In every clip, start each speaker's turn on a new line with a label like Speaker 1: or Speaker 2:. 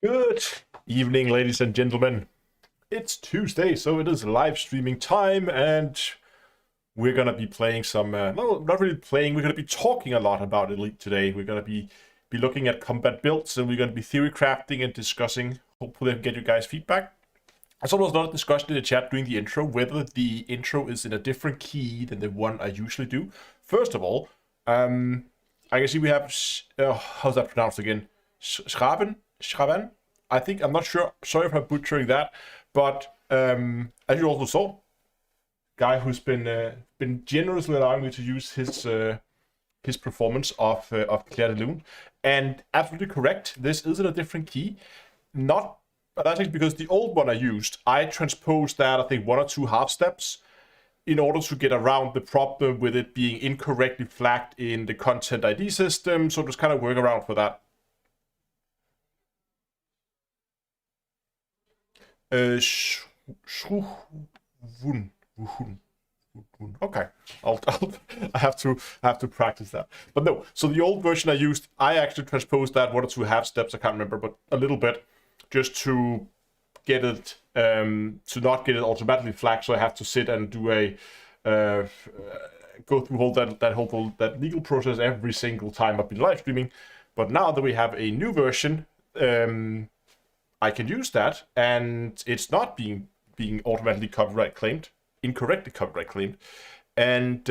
Speaker 1: Good evening, ladies and gentlemen. It's Tuesday, so it is live streaming time, and we're gonna be playing some. No, not really playing. We're gonna be talking a lot about Elite today. We're gonna be looking at combat builds, and we're gonna be theory crafting and discussing. Hopefully, I can get you guys feedback. I saw there was a lot of discussion in the chat during the intro whether the intro is in a different key than the one I usually do. First of all, I can see we have how's that pronounced again? Schraven. I think, I'm not sure. Sorry if I'm butchering that, but as you also saw, guy who's been generously allowing me to use his performance of Claire de Lune, and absolutely correct. This is in a different key, but that's actually because the old one I used, I transposed that I think 1 or 2 half steps in order to get around the problem with it being incorrectly flagged in the content ID system. So just kind of work around for that. Okay, I have to practice that. But no, so the old version I used, I actually transposed that 1 or 2 half steps. I can't remember, but a little bit, just to get it to not get it automatically flagged. So I have to sit and do a go through that legal process every single time I've been live streaming. But now that we have a new version, I can use that, and it's not being automatically copyright claimed, incorrectly copyright claimed, and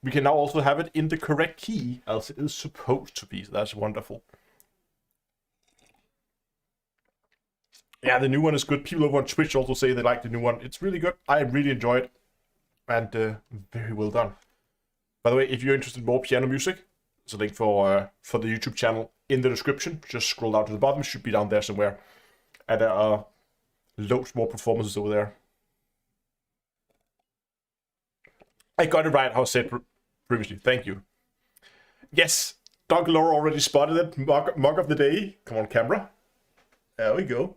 Speaker 1: we can now also have it in the correct key as it is supposed to be. So that's wonderful. Yeah, the new one is good. People over on Twitch also say they like the new one. It's really good. I really enjoy it, and very well done. By the way, if you're interested in more piano music, there's a link for the YouTube channel in the description. Just scroll down to the bottom. It should be down there somewhere. And there are loads more performances over there. I got it right, how I said previously. Thank you. Yes, Dunkelore already spotted it. Mug of the day. Come on, camera. There we go.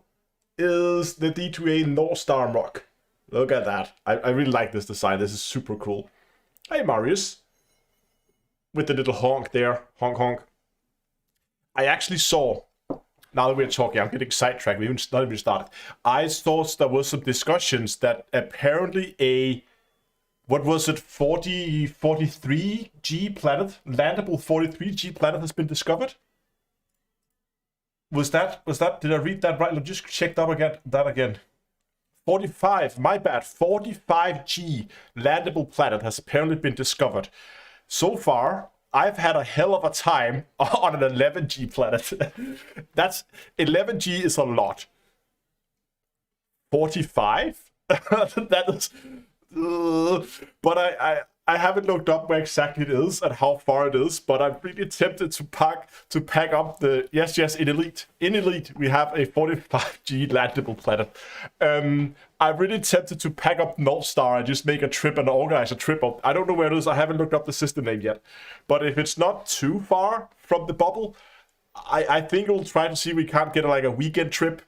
Speaker 1: Is the D2A North Star mug. Look at that. I really like this design. This is super cool. Hey, Marius. With the little honk there. Honk, honk. I actually saw... Now that we're talking, I'm getting sidetracked. We haven't not even started. I thought there was some discussions that apparently what was it, 43G planet, landable 43G planet has been discovered. Was that? Did I read that right? Let's just check that again. 45. My bad. 45G landable planet has apparently been discovered. So far, I've had a hell of a time on an 11G planet. That's 11G is a lot. 45? That is. But I haven't looked up where exactly it is and how far it is. But I'm really tempted to pack up the yes in Elite. In Elite we have a 45G landable planet. I'm really tempted to pack up North Star and just make a trip and organize a trip up. I don't know where it is. I haven't looked up the system name yet. But if it's not too far from the bubble, I think we'll try to see if we can't get like a weekend trip.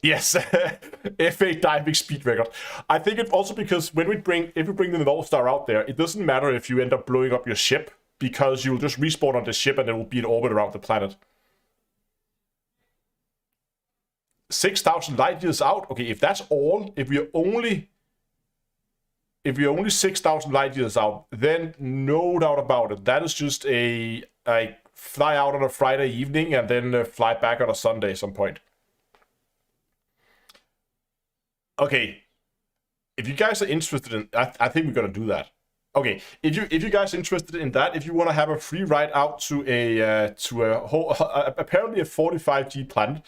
Speaker 1: Yes, F8 diving speed record. I think it's also because if we bring the North Star out there, it doesn't matter if you end up blowing up your ship, because you'll just respawn on the ship and it will be in orbit around the planet. 6,000 light years out. Okay, if that's all, if we're only 6,000 light years out, then no doubt about it. That is just I fly out on a Friday evening and then fly back on a Sunday at some point. Okay, if you guys are interested in, I think we're gonna do that. Okay, if you guys are interested in that, if you want to have a free ride out to apparently a 45G planet,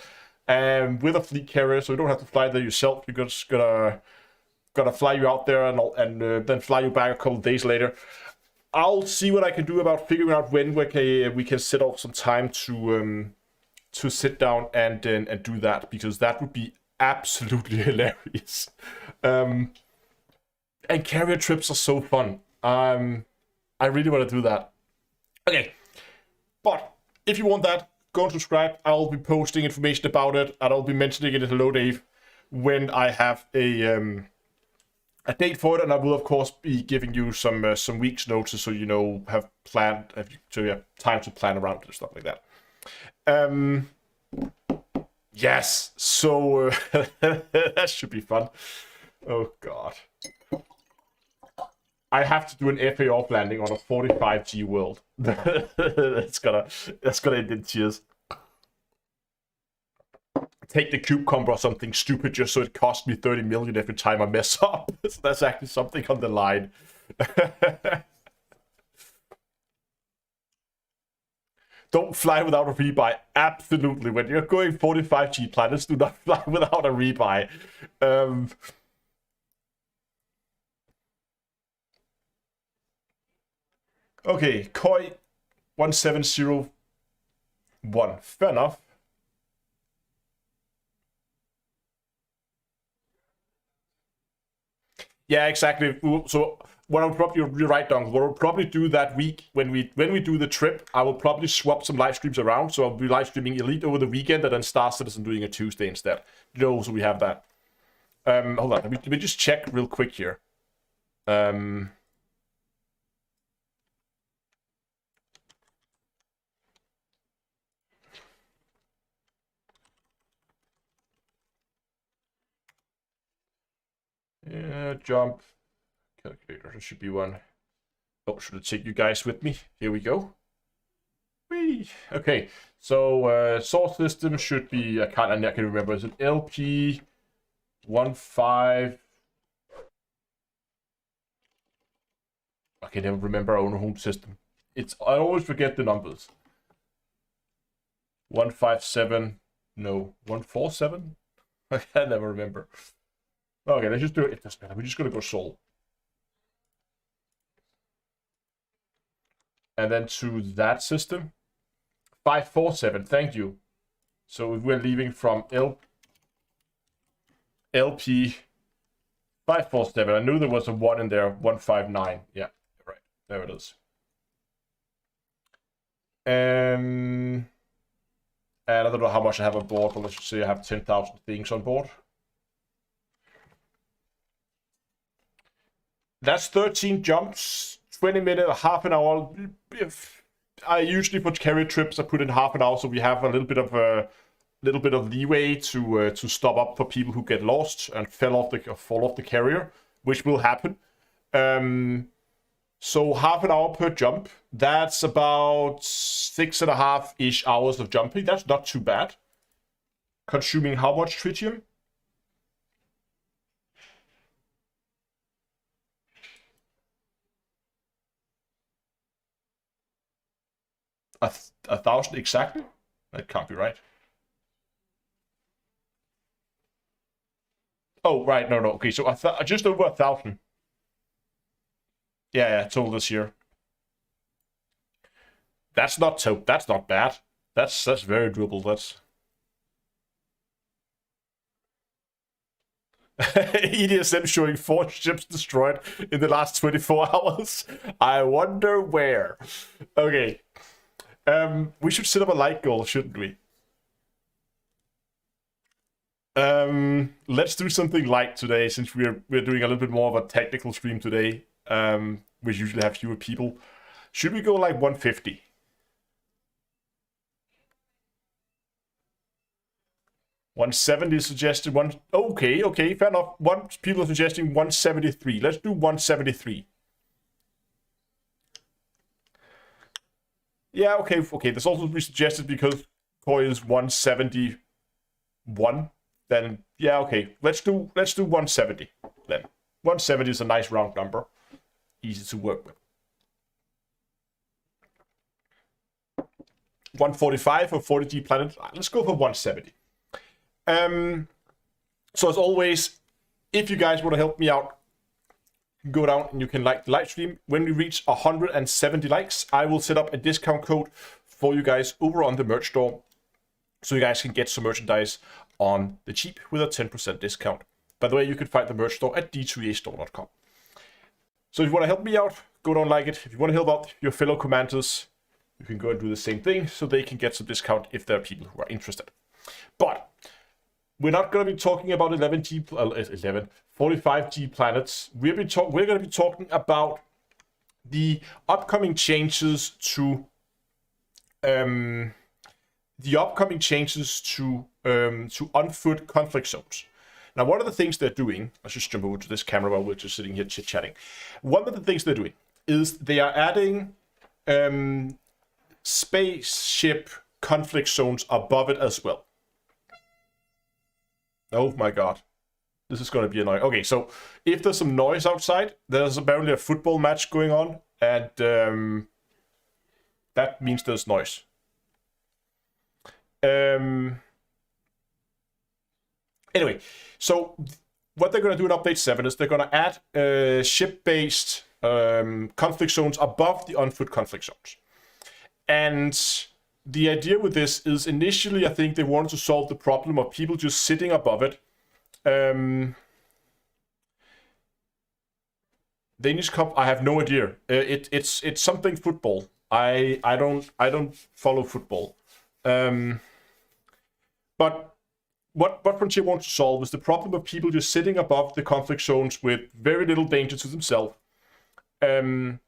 Speaker 1: with a fleet carrier, so you don't have to fly there yourself. You're just gonna fly you out there and then fly you back a couple days later. I'll see what I can do about figuring out when we can set off some time to sit down and do that, because that would be absolutely hilarious. And carrier trips are so fun. I really want to do that. Okay, but if you want that, go and subscribe. I'll be posting information about it, and I'll be mentioning it in Hello Dave when I have a a date for it, and I will of course be giving you some weeks notice, so you have time to plan around it and stuff like that. Yes, so that should be fun. Oh god, I have to do an FA off landing on a 45G world. that's gonna end in tears. Take the cube combo or something stupid just so it costs me 30 million every time I mess up. So that's actually something on the line. Don't fly without a rebuy. Absolutely. When you're going 45G planets, do not fly without a rebuy. Okay, Koi 1701. Fair enough. Yeah, exactly. So what I'll probably, you're right, Donk. What I'll probably do that week when we do the trip, I will probably swap some live streams around. So I'll be live streaming Elite over the weekend and then Star Citizen doing a Tuesday instead. So we have that. Hold on, let me just check real quick here. Yeah, jump. Calculator, there should be one. Oh, should I take you guys with me? Here we go. Whee! Okay, so source system should be, I can remember, is it LP 15? I can never remember our own home system. I always forget the numbers. 157, no, 147? I can never remember. Okay, let's just do it. It doesn't matter. We're just gonna go Sol. And then to that system. 547, thank you. So if we're leaving from LP 547, I knew there was a 1 in there, 159. Yeah, right. There it is. And I don't know how much I have on board, but let's just say I have 10,000 things on board. That's 13 jumps, 20 minutes, half an hour. I usually put carrier trips, I put in half an hour, so we have a little bit of leeway to stop up for people who get lost and fall off the carrier, which will happen. So half an hour per jump. That's about 6.5-ish hours of jumping. That's not too bad. Consuming how much tritium? A 1,000 exactly? That can't be right. Oh, right. No. Okay, so just over 1,000. Yeah, total this year. That's not bad. That's very doable. That's EDSM showing 4 ships destroyed in the last 24 hours. I wonder where. Okay. We should set up a light goal, shouldn't we? Let's do something light today, since we're doing a little bit more of a technical stream today. We usually have fewer people. Should we go like 150? $170 suggested. Okay, fair enough. People are suggesting 173. Let's do 173. Yeah, okay. This also be suggested because Koi is 171. Then yeah, okay. Let's do 170 then. 170 is a nice round number, easy to work with. 145 for 40G planet. Let's go for 170. So as always, if you guys want to help me out, go down and you can like the live stream. When we reach 170 likes, I will set up a discount code for you guys over on the merch store, so you guys can get some merchandise on the cheap with a 10% discount. By the way, you can find the merch store at d2astore.com. So if you want to help me out, go down and like it. If you want to help out your fellow commanders, you can go and do the same thing so they can get some discount if there are people who are interested. But we're not going to be talking about 45G planets. We're going to be talking about the upcoming changes to on-foot conflict zones. Now, one of the things they're doing, let's just jump over to this camera while we're just sitting here chit-chatting. One of the things they're doing is they are adding spaceship conflict zones above it as well. Oh my god. This is going to be annoying. Okay, so if there's some noise outside, there's apparently a football match going on, and that means there's noise. Anyway, so what they're going to do in update 7 is they're going to add ship-based conflict zones above the on-foot conflict zones. And the idea with this is initially I think they wanted to solve the problem of people just sitting above it. Danish Cup, I have no idea. It's something football. I don't follow football. But what Frontier wants to solve is the problem of people just sitting above the conflict zones with very little danger to themselves, and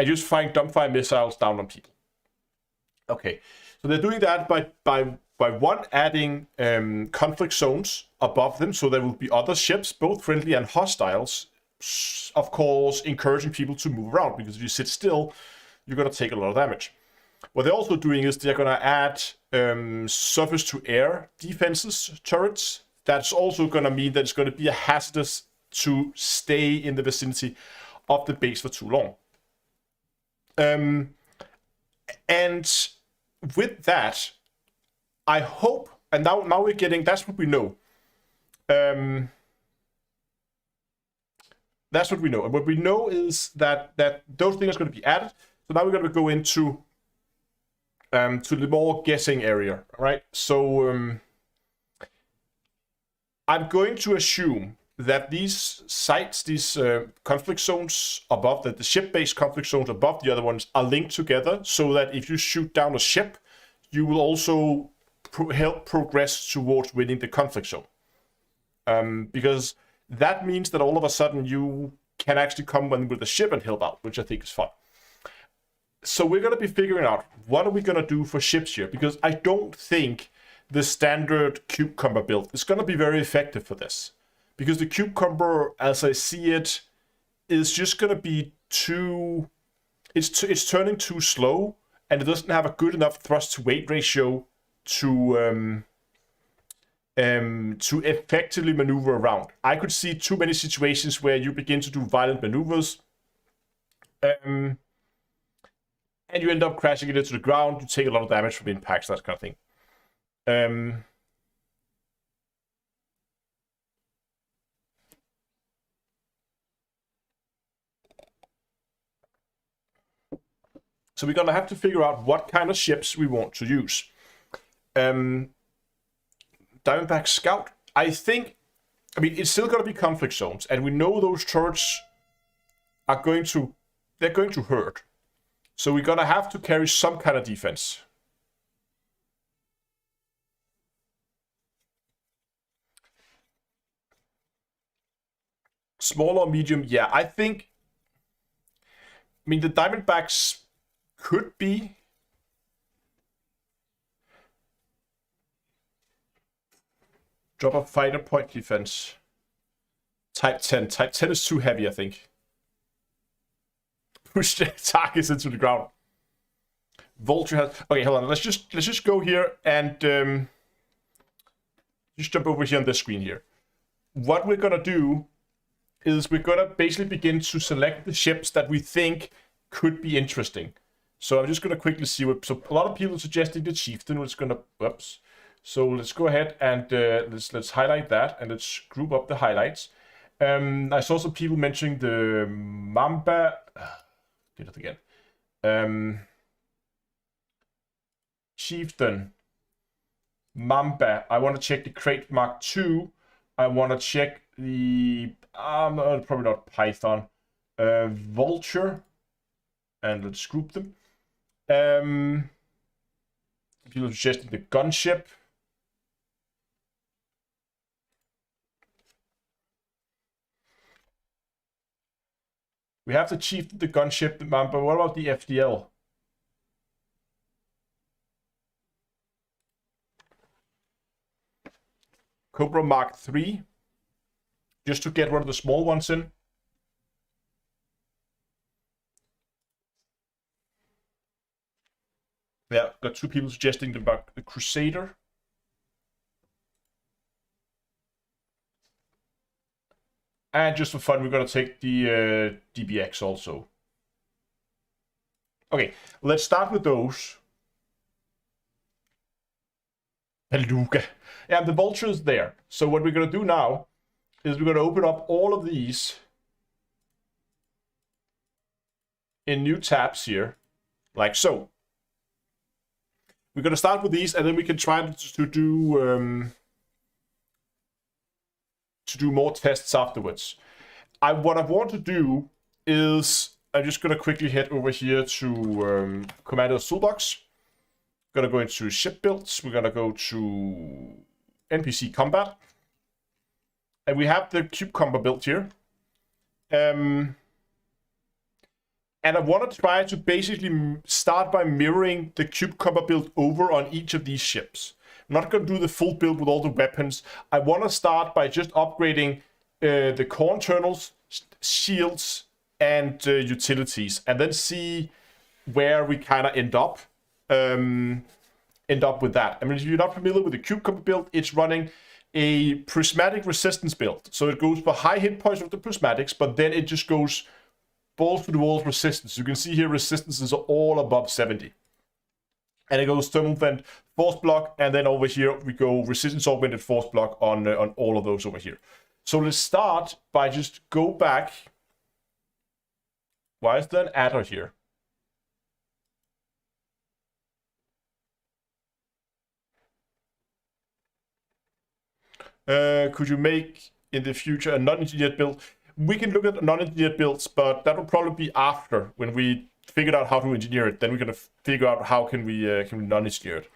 Speaker 1: just firing dumbfire missiles down on people. Okay, so they're doing that by one, adding conflict zones above them, so there will be other ships, both friendly and hostiles, of course, encouraging people to move around, because if you sit still, you're going to take a lot of damage. What they're also doing is they're going to add surface-to-air defenses turrets. That's also going to mean that it's going to be a hazardous to stay in the vicinity of the base for too long. And with that, I hope, and now we're getting, that's what we know. That's what we know. And what we know is that those things are going to be added. So now we're going to go into to the more guessing area, right? So I'm going to assume that these sites, these conflict zones above, the ship-based conflict zones above the other ones are linked together, so that if you shoot down a ship, you will also help progress towards winning the conflict zone. Because that means that all of a sudden you can actually come in with a ship and help out, which I think is fun. So we're going to be figuring out what are we going to do for ships here, because I don't think the standard cucumber build is going to be very effective for this, because the cucumber, as I see it, is just going to be too, it's turning too slow, and it doesn't have a good enough thrust to weight ratio to effectively maneuver around. I could see too many situations where you begin to do violent maneuvers, and you end up crashing it into the ground. You take a lot of damage from impacts, that kind of thing. So we're gonna have to figure out what kind of ships we want to use. Diamondback Scout, I think, I mean, it's still gonna be conflict zones, and we know those turrets are going to hurt. So we're gonna have to carry some kind of defense. Small or medium, yeah, I think, I mean, the Diamondbacks could be. Drop a fighter point defense. Type 10. Type 10 is too heavy, I think. Push the targets into the ground. Vulture has. Okay, hold on. Let's just go here and just jump over here on this screen here. What we're gonna do is we're gonna basically begin to select the ships that we think could be interesting. So I'm just gonna quickly see what. So a lot of people are suggesting the Chieftain. We're just gonna. Whoops. So let's go ahead and let's highlight that, and let's group up the highlights. I saw some people mentioning the Mamba. Did it again. Chieftain. Mamba. I want to check the Crate Mark II. I want to check the probably not Python. Vulture. And let's group them. People suggesting the gunship. We have the chief, the gunship, but what about the FDL? Cobra Mark III, just to get one of the small ones in. Yeah, got 2 people suggesting the Crusader. And just for fun, we're going to take the DBX also. Okay, let's start with those. Beluga. Yeah, the Vulture is there. So what we're going to do now is we're going to open up all of these in new tabs here, like so. We're going to start with these, and then we can try to do more tests afterwards. What I want to do is I'm just going to quickly head over here to Commander Toolbox. We're going to go into ship builds. We're going to go to NPC combat. And we have the cube combat built here. And I want to try to basically start by mirroring the cube combat build over on each of these ships. I'm not going to do the full build with all the weapons. I want to start by just upgrading the core internals, shields, and utilities, and then see where we kind of end up with that. I mean, if you're not familiar with the cube combat build, it's running a prismatic resistance build. So it goes for high hit points with the prismatics, but then it just goes balls to the walls resistance. You can see here resistances are all above 70. And it goes thermal vent, force block, and then over here we go resistance augmented force block on all of those over here. So let's start by just go back. Why is there an adder here? Could you make in the future a non-engineered build? We can look at non-engineered builds, but that will probably be after when we figured out how to engineer it. Then we're gonna figure out how can we non-engineer it.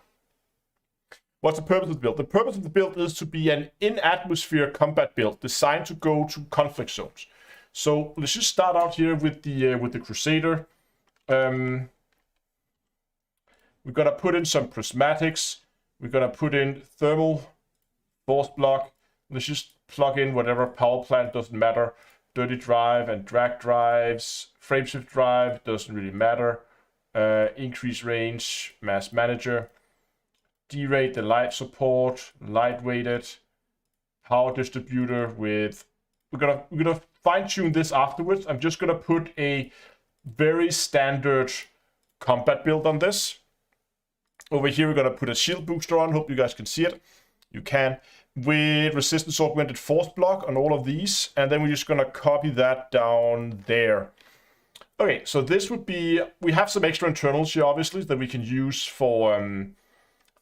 Speaker 1: What's the purpose of the build? The purpose of the build is to be an in-atmosphere combat build designed to go to conflict zones. So let's just start out here with the Crusader. We're gonna put in some prismatics. We're gonna put in thermal force block. Let's just plug in whatever power plant, doesn't matter. Dirty drive and drag drives. Frameshift drive, doesn't really matter. Increase range, mass manager. Derate the light support, lightweighted. Power distributor with... We're gonna fine-tune this afterwards. I'm just gonna put a very standard combat build on this. Over here, we're gonna put a shield booster on. Hope you guys can see it. You can. With resistance augmented force block on all of these, and then we're just gonna copy that down there. Okay, so this would be, we have some extra internals here obviously that we can use for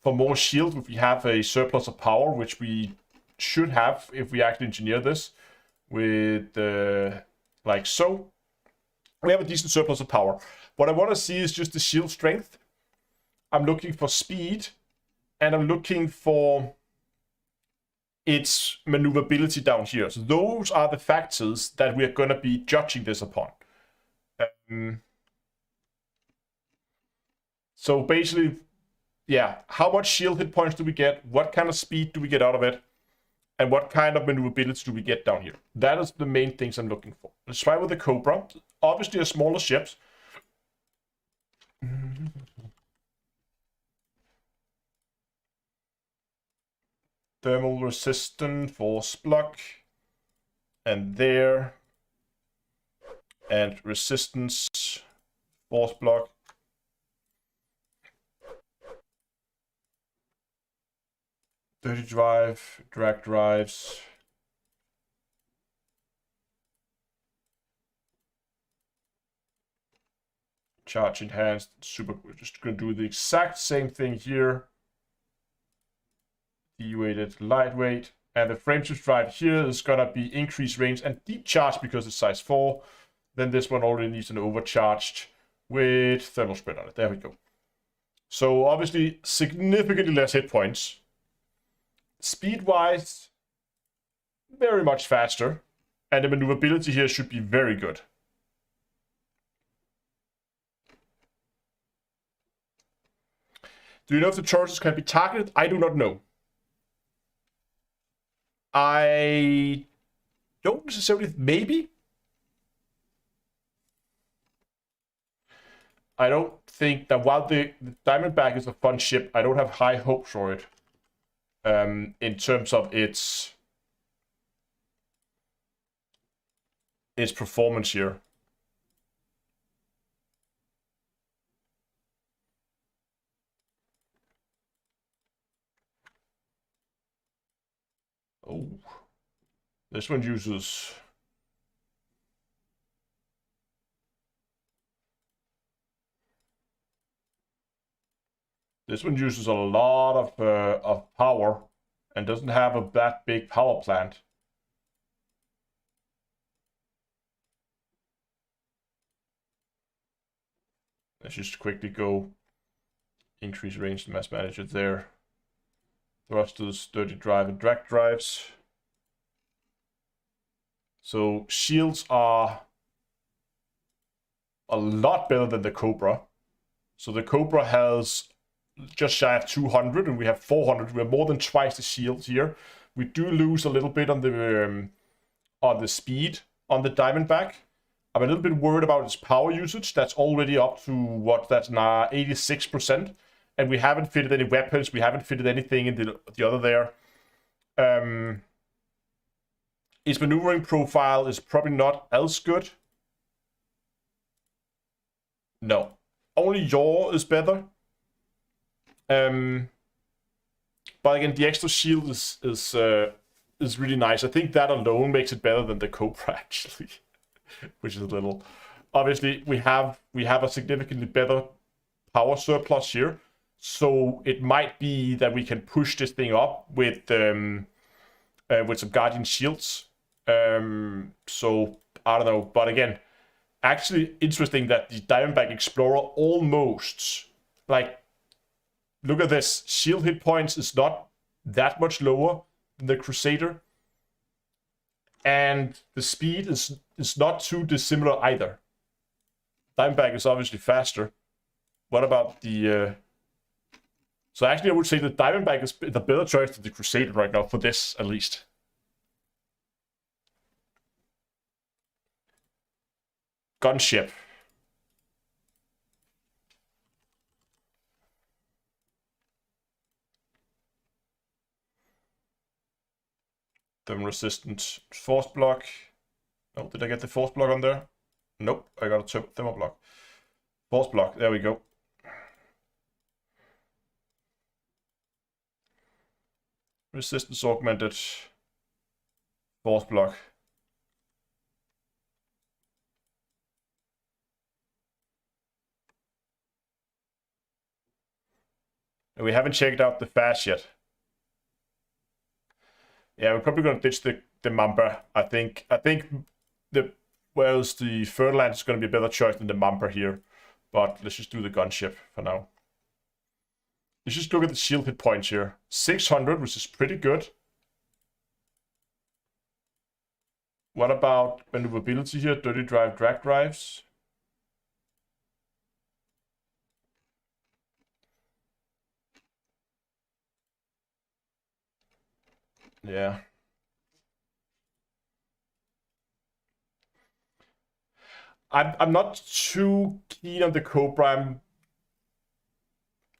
Speaker 1: more shield if we have a surplus of power, which we should have if we actually engineer this with like so. We have a decent surplus of power. What I want to see is just the shield strength. I'm looking for speed, and I'm looking for its maneuverability down here. So those are the factors that we are going to be judging this upon. So basically, yeah, how much shield hit points do we get? What kind of speed do we get out of it? And what kind of maneuverability do we get down here? That is the main things I'm looking for. Let's try with the Cobra. Obviously a smaller ship. Thermal resistant force block, and there, and resistance force block. Dirty drive, drag drives. Charge enhanced, super. We're just gonna do the exact same thing here. De-weighted, lightweight, and the frameshift drive here is gonna be increased range and deep charge because it's size 4. Then this one already needs an overcharged with thermal spread on it. There we go. So obviously significantly less hit points. Speed-wise, very much faster, and the maneuverability here should be very good. Do you know if the turrets can be targeted? I do not know. I don't necessarily... Maybe? I don't think that while the Diamondback is a fun ship, I don't have high hopes for it. In terms of its performance here. Oh, this one uses... This one uses a lot of power and doesn't have that big power plant. Let's just quickly go increase range to mass manager there. Thrusters, dirty drive, and drag drives. So shields are a lot better than the Cobra. So the Cobra has just shy of 200 and we have 400. We're more than twice the shields here. We do lose a little bit on the speed on the Diamondback. I'm a little bit worried about its power usage. That's already up to what? That's now 86%. And we haven't fitted any weapons. We haven't fitted anything in the other there. Its maneuvering profile is probably not as good. No. Only yaw is better. But again, the extra shield is really nice. I think that alone makes it better than the Cobra, actually. Which is a little... Obviously, we have a significantly better power surplus here. So it might be that we can push this thing up with some Guardian shields. So, I don't know. But again, actually interesting that the Diamondback Explorer almost... Like, look at this. Shield hit points is not that much lower than the Crusader. And the speed is not too dissimilar either. Diamondback is obviously faster. What about the... So actually I would say the Diamondback is the better choice than the Crusader right now, for this at least. Gunship. Thermal resistant force block. Oh, did I get the force block on there? Nope, I got a thermal block. Force block, there we go. Resistance augmented. Force block. And we haven't checked out the fast yet. Yeah, we're probably going to ditch the Mamba. I think the Ferdinand is going to be a better choice than the Mamba here. But let's just do the gunship for now. Let's just look at the shield hit points here. 600, which is pretty good. What about maneuverability here? Dirty drive, drag drives. Yeah. I'm not too keen on the Cobra.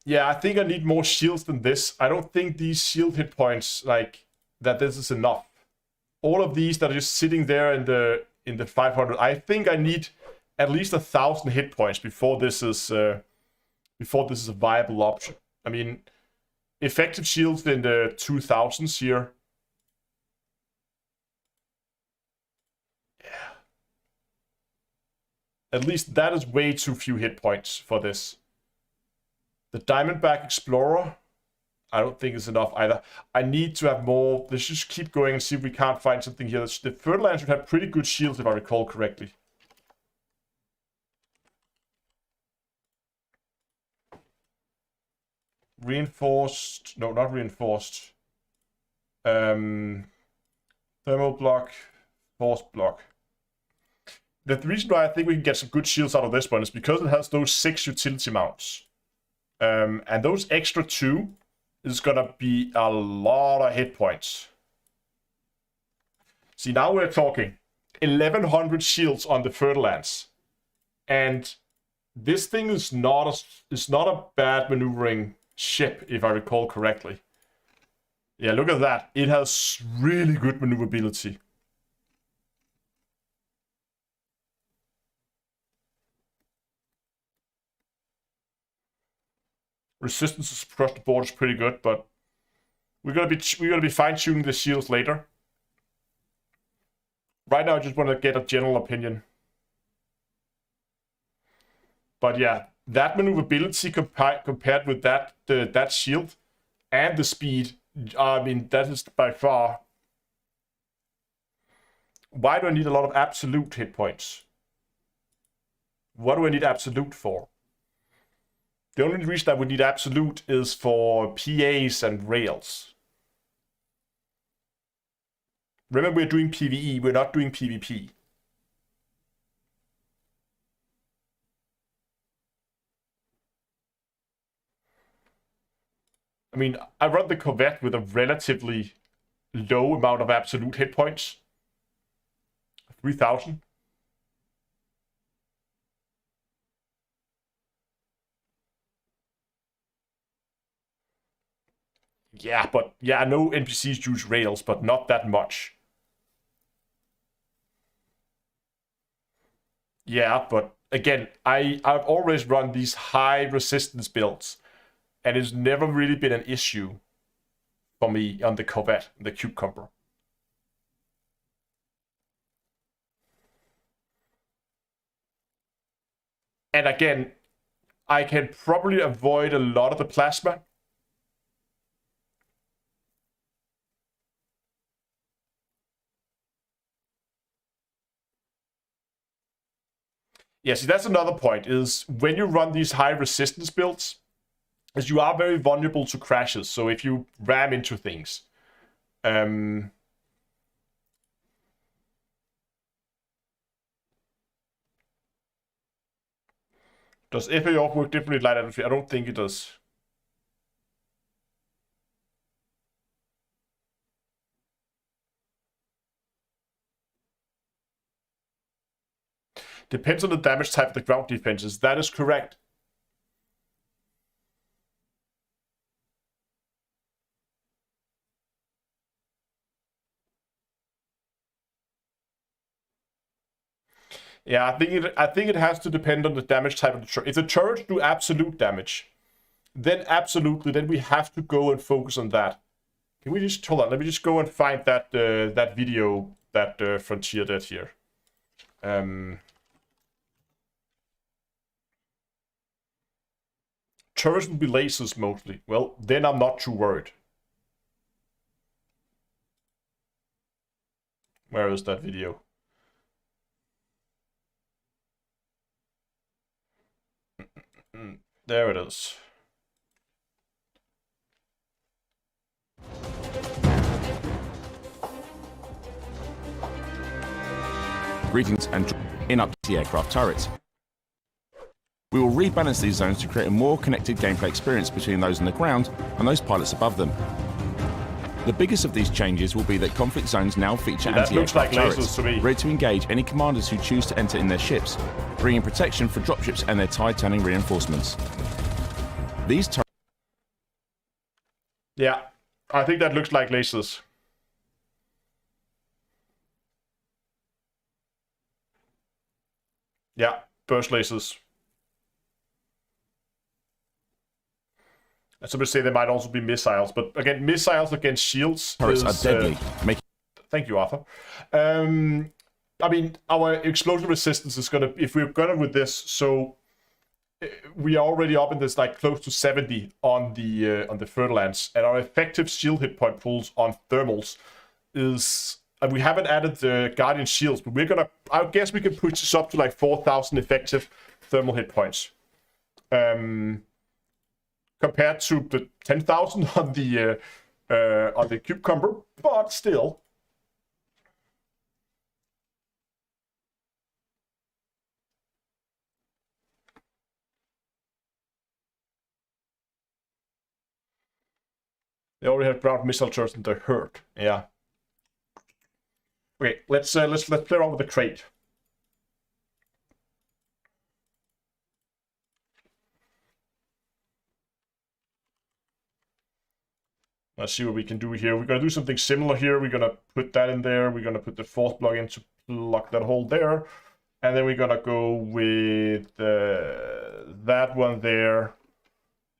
Speaker 1: Yeah, I think I need more shields than this. I don't think these shield hit points, like, that this is enough. All of these that are just sitting there in the 500, I think I need at least 1,000 hit points before this is a viable option. I mean, effective shields in the 2000s here. Yeah. At least that is way too few hit points for this. The Diamondback Explorer, I don't think is enough either. I need to have more. Let's just keep going and see if we can't find something here. The Ferdinand should have pretty good shields if I recall correctly. Reinforced. No, not reinforced. Thermal block. Force block. The reason why I think we can get some good shields out of this one is because it has those 6 utility mounts. And those extra 2 is gonna be a lot of hit points. See, now we're talking 1100 shields on the Fertilance. And this thing is not a bad maneuvering ship, if I recall correctly. Yeah, look at that. It has really good maneuverability. Resistance across the board is pretty good, but we're gonna be fine-tuning the shields later. Right now, I just want to get a general opinion. But yeah, that maneuverability compared with that shield and the speed, I mean, that is by far. Why do I need a lot of absolute hit points? What do I need absolute for? The only reason I would need absolute is for PAs and rails. Remember, we're doing PvE, we're not doing PvP. I mean, I run the Corvette with a relatively low amount of absolute hit points. 3,000. Yeah, but yeah, I know NPCs use rails, but not that much. Yeah, but again, I've always run these high resistance builds, and it's never really been an issue for me on the Corvette, the Cucumber. And again, I can probably avoid a lot of the plasma. Yeah, see, that's another point, is when you run these high resistance builds, is you are very vulnerable to crashes. So if you ram into things, does FAO work differently like that? I don't think it does. Depends on the damage type of the ground defenses. That is correct. Yeah, I think it has to depend on the damage type of the turret. If the turrets do absolute damage, then absolutely, then we have to go and focus on that. Can we just hold on? Let me just go and find that that video that Frontier did here. Turrets will be lasers mostly. Well, then I'm not too worried. Where is that video? There it is.
Speaker 2: Greetings and in up to aircraft turrets. We will rebalance these zones to create a more connected gameplay experience between those on the ground and those pilots above them. The biggest of these changes will be that conflict zones now feature anti-aircraft turrets, ready to engage any commanders who choose to enter in their ships, bringing protection for dropships and their tide-turning reinforcements. These turrets...
Speaker 1: Yeah, I think that looks like lasers. Yeah, burst lasers. Somebody say they might also be missiles, but again, missiles against shields
Speaker 2: turrets are deadly.
Speaker 1: Thank you, Arthur. I mean, our explosion resistance is gonna, if we're gonna with this, so we are already up in this like close to 70 on the Fertilance, and our effective shield hit point pools on thermals is, and we haven't added the Guardian shields, but we're gonna, I guess we can push this up to like 4,000 effective thermal hit points. Compared to the 10,000 on the Cucumber, but still. They already have ground missile turrets and they're hurt. Yeah. Okay, let's play around with the crate. Let's see what we can do here. We're gonna do something similar here. We're gonna put that in there. We're gonna put the force block in to block that hole there. And then we're gonna go with that one there.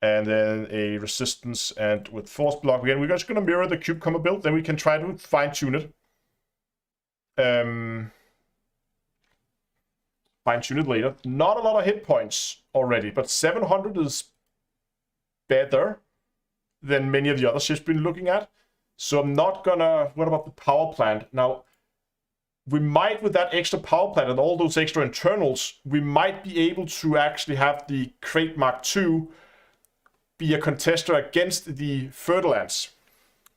Speaker 1: And then a resistance and with force block. Again, we're just gonna mirror the cube combo build. Then we can try to fine tune it. Fine tune it later. Not a lot of hit points already, but 700 is better than many of the other ships been looking at. So I'm not gonna... What about the power plant? Now, we might, with that extra power plant and all those extra internals, we might be able to actually have the Crate Mark II be a contester against the Fer-de-Lance,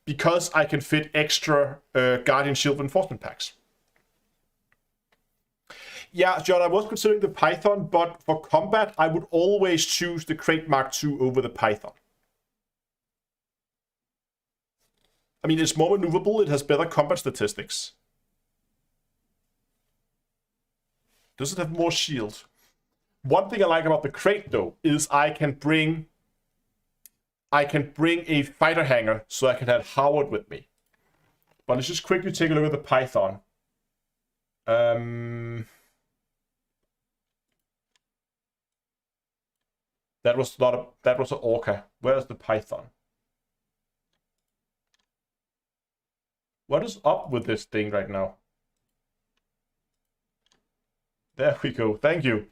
Speaker 1: because I can fit extra Guardian Shield reinforcement packs. Yeah, John, I was considering the Python, but for combat, I would always choose the Crate Mark II over the Python. I mean, it's more maneuverable, it has better combat statistics. Does it have more shield? One thing I like about the crate, though, is I can bring a fighter hangar, so I can have Howard with me. But let's just quickly take a look at the Python. That was an Orca. Where's the Python? What is up with this thing right now? There we go. Thank you.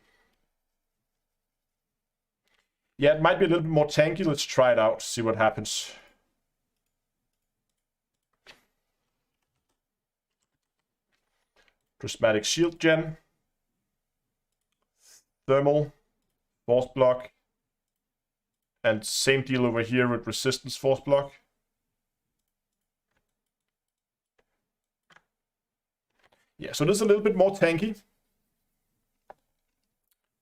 Speaker 1: Yeah, it might be a little bit more tanky. Let's try it out, see what happens. Prismatic shield gen. Thermal. Force block. And same deal over here with resistance force block. Yeah, so this is a little bit more tanky.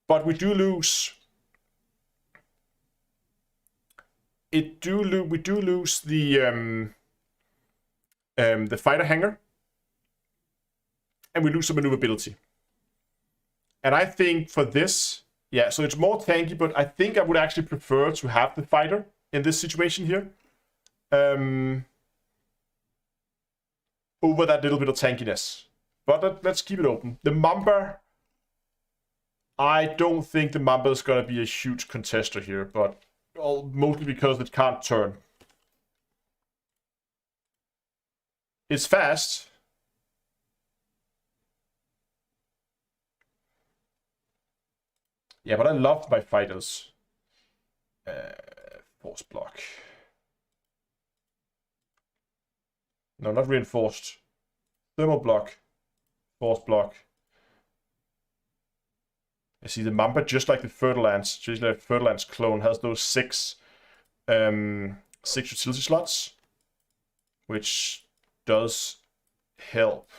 Speaker 1: But we do lose... we do lose the fighter hangar. And we lose some maneuverability. And I think for this... Yeah, so it's more tanky, but I think I would actually prefer to have the fighter in this situation here. Over that little bit of tankiness. But let's keep it open. The Mamba, I don't think the Mamba is going to be a huge contester here, but mostly because it can't turn. It's fast. Yeah, but I love my fighters. Force block. No, not reinforced. Thermal block. Force block. I see the Mamba, just like the Fer-de-Lance, just like the Fer-de-Lance clone, has those six utility slots, which does help,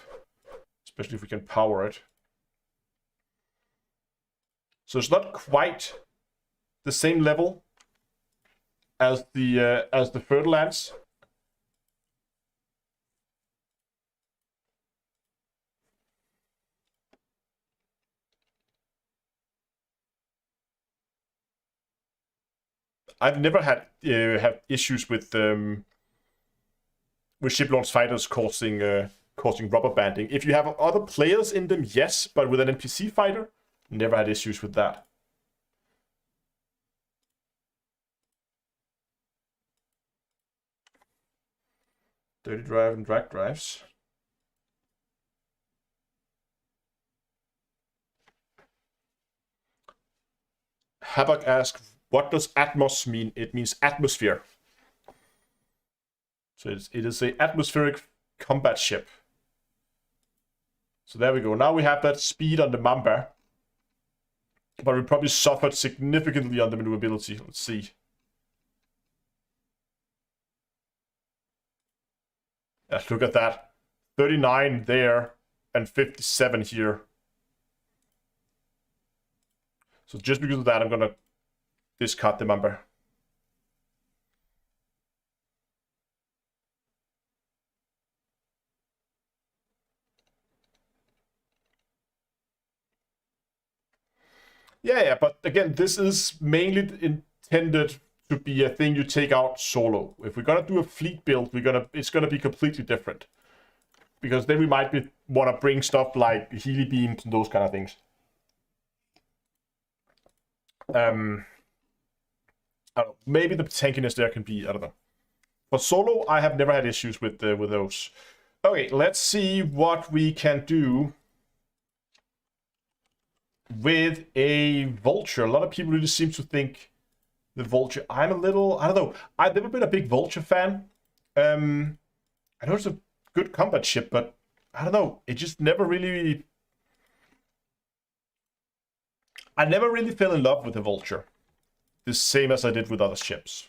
Speaker 1: especially if we can power it. So it's not quite the same level as the Fer-de-Lance. I've never had have issues with ship launch fighters causing rubber banding. If you have other players in them, yes, but with an NPC fighter, never had issues with that. Dirty drive and drag drives. Havoc asks, what does Atmos mean? It means atmosphere. So it is a atmospheric combat ship. So there we go. Now we have that speed on the Mamba. But we probably suffered significantly on the maneuverability. Let's see. Yeah, look at that. 39 there and 57 here. So just because of that, I'm going to discard the Mamba. Yeah, but again, this is mainly intended to be a thing you take out solo. If we're gonna do a fleet build, it's gonna be completely different. Because then we might want to bring stuff like Healy beams and those kind of things. I don't know, maybe the tankiness there can be, I don't know. For solo, I have never had issues with those. Okay, let's see what we can do with a vulture. A lot of people really seem to think the vulture. I'm a little, I don't know. I've never been a big vulture fan. I know it's a good combat ship, but I don't know. It just never really. I never really fell in love with the vulture, the same as I did with other ships.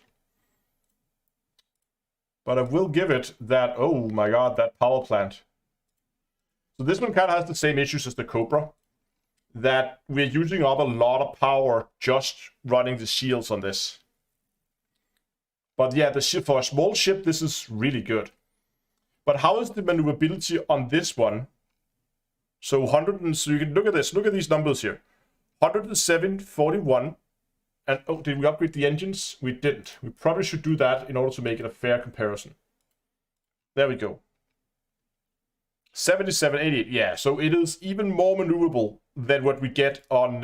Speaker 1: But I will give it that. Oh my god, that power plant. So this one kind of has the same issues as the Cobra. That we're using up a lot of power just running the shields on this. But yeah, the ship for a small ship, this is really good. But how is the maneuverability on this one? So 100 and so you can look at this. Look at these numbers here. 107, 41. And oh, did we upgrade the engines? We didn't. We probably should do that in order to make it a fair comparison. There we go. 77, 88. Yeah, so it is even more maneuverable than what we get on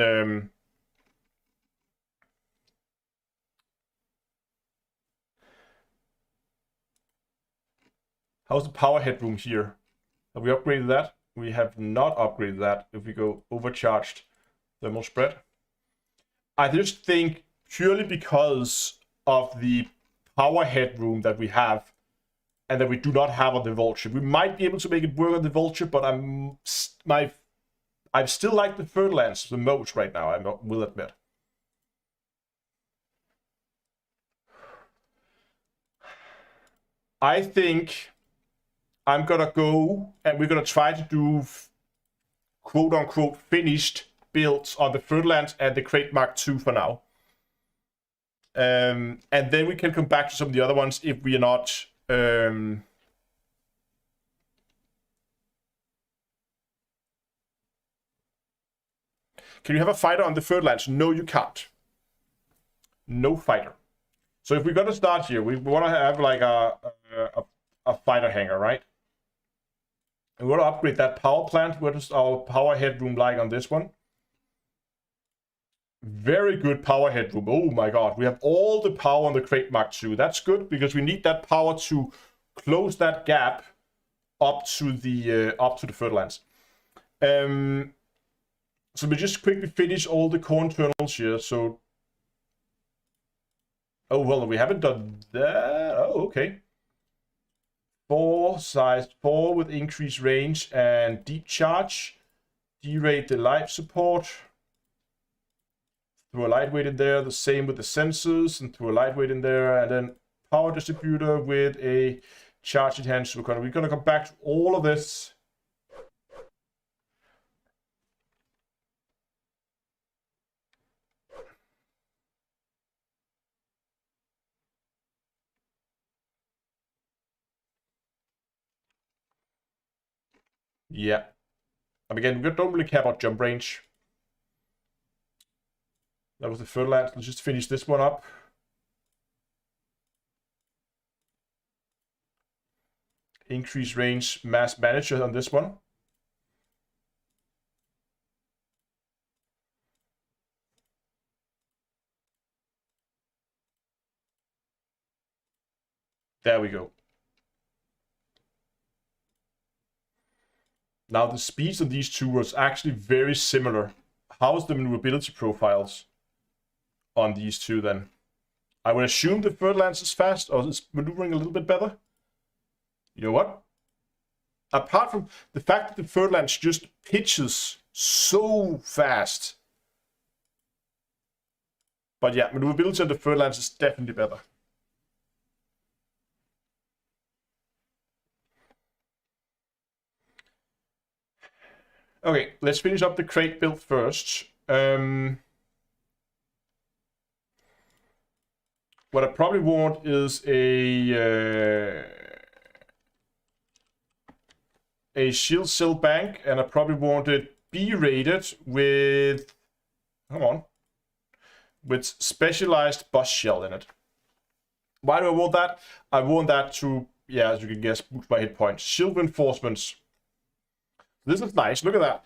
Speaker 1: how's the power headroom here? Have we upgraded that? We have not upgraded that. If we go overcharged thermal spread. I just think purely because of the power headroom that we have and that we do not have on the Vulture. We might be able to make it work on the Vulture, but I still like the third lance the most right now, I will admit. I think I'm gonna go and we're gonna try to do quote-unquote finished builds on the third lance and the Crate Mark II for now. And then we can come back to some of the other ones if we are not... Can you have a fighter on the third lance? No, you can't. No fighter. So if we're going to start here, we want to have like a fighter hangar, right? And we want to upgrade that power plant. What is our power headroom like on this one? Very good power headroom. Oh my god, we have all the power on the Crate Mark II. That's good because we need that power to close that gap up to the third lance. So we just quickly finish all the core internals here. So, oh well, we haven't done that. Oh, okay. 4 size 4 with increased range and deep charge. Derate the life support. Throw a lightweight in there, the same with the sensors, and throw a lightweight in there, and then power distributor with a charge enhancer. We're gonna come back to all of this. Yeah. And again, we don't really care about jump range. That was the third lance. Let's just finish this one up. Increase range mass manager on this one. There we go. Now the speeds of these two was actually very similar. How's the maneuverability profiles on these two then? I would assume the third lance is fast or is maneuvering a little bit better. You know what? Apart from the fact that the third lance just pitches so fast. But yeah, maneuverability on the third lance is definitely better. Okay, let's finish up the crate build first. What I probably want is a shield cell bank, and I probably want it B rated with Come on. With specialized bus shell in it. Why do I want that? I want that to, yeah, as you can guess, boost my hit points. Shield reinforcements. This is nice. Look at that.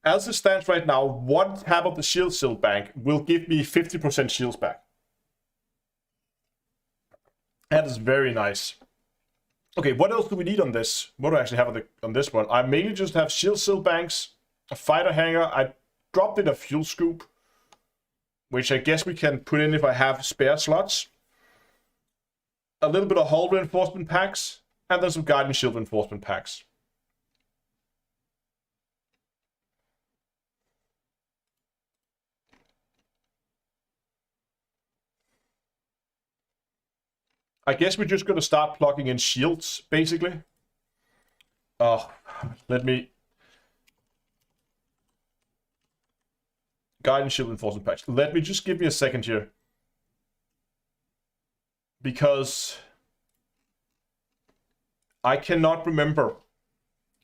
Speaker 1: As it stands right now, 1 tap of the shield bank will give me 50% shields back. That is very nice. Okay, what else do we need on this? What do I actually have on this one? I mainly just have shield banks, a fighter hangar. I dropped in a fuel scoop, which I guess we can put in if I have spare slots. A little bit of hull reinforcement packs, and then some guidance shield reinforcement packs. I guess we're just going to start plugging in shields, basically. Let me... Guidance shield reinforcement packs. Let me just give me a second here. Because I cannot remember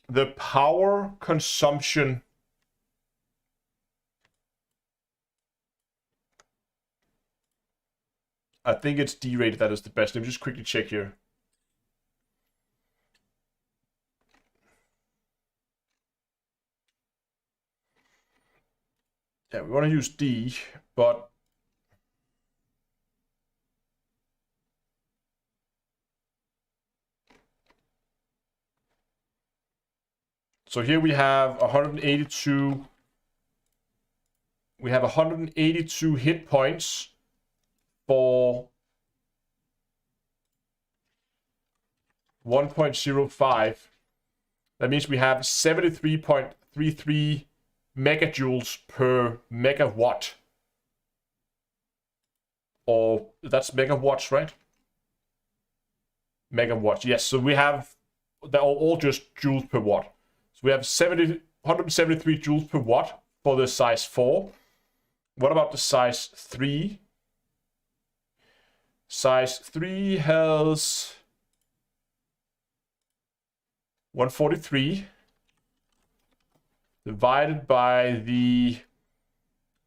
Speaker 1: the power consumption. I think it's D-rated that is the best. Let me just quickly check here. Yeah, we want to use D, but... So here we have 182. We have 182 hit points for 1.05. That means we have 73.33 megajoules per megawatt. Or that's megawatts, right? Megawatts, yes. So we have, they're all just joules per watt. So we have 173 joules per watt for the size 4. What about the size 3? Size 3 has 143 divided by the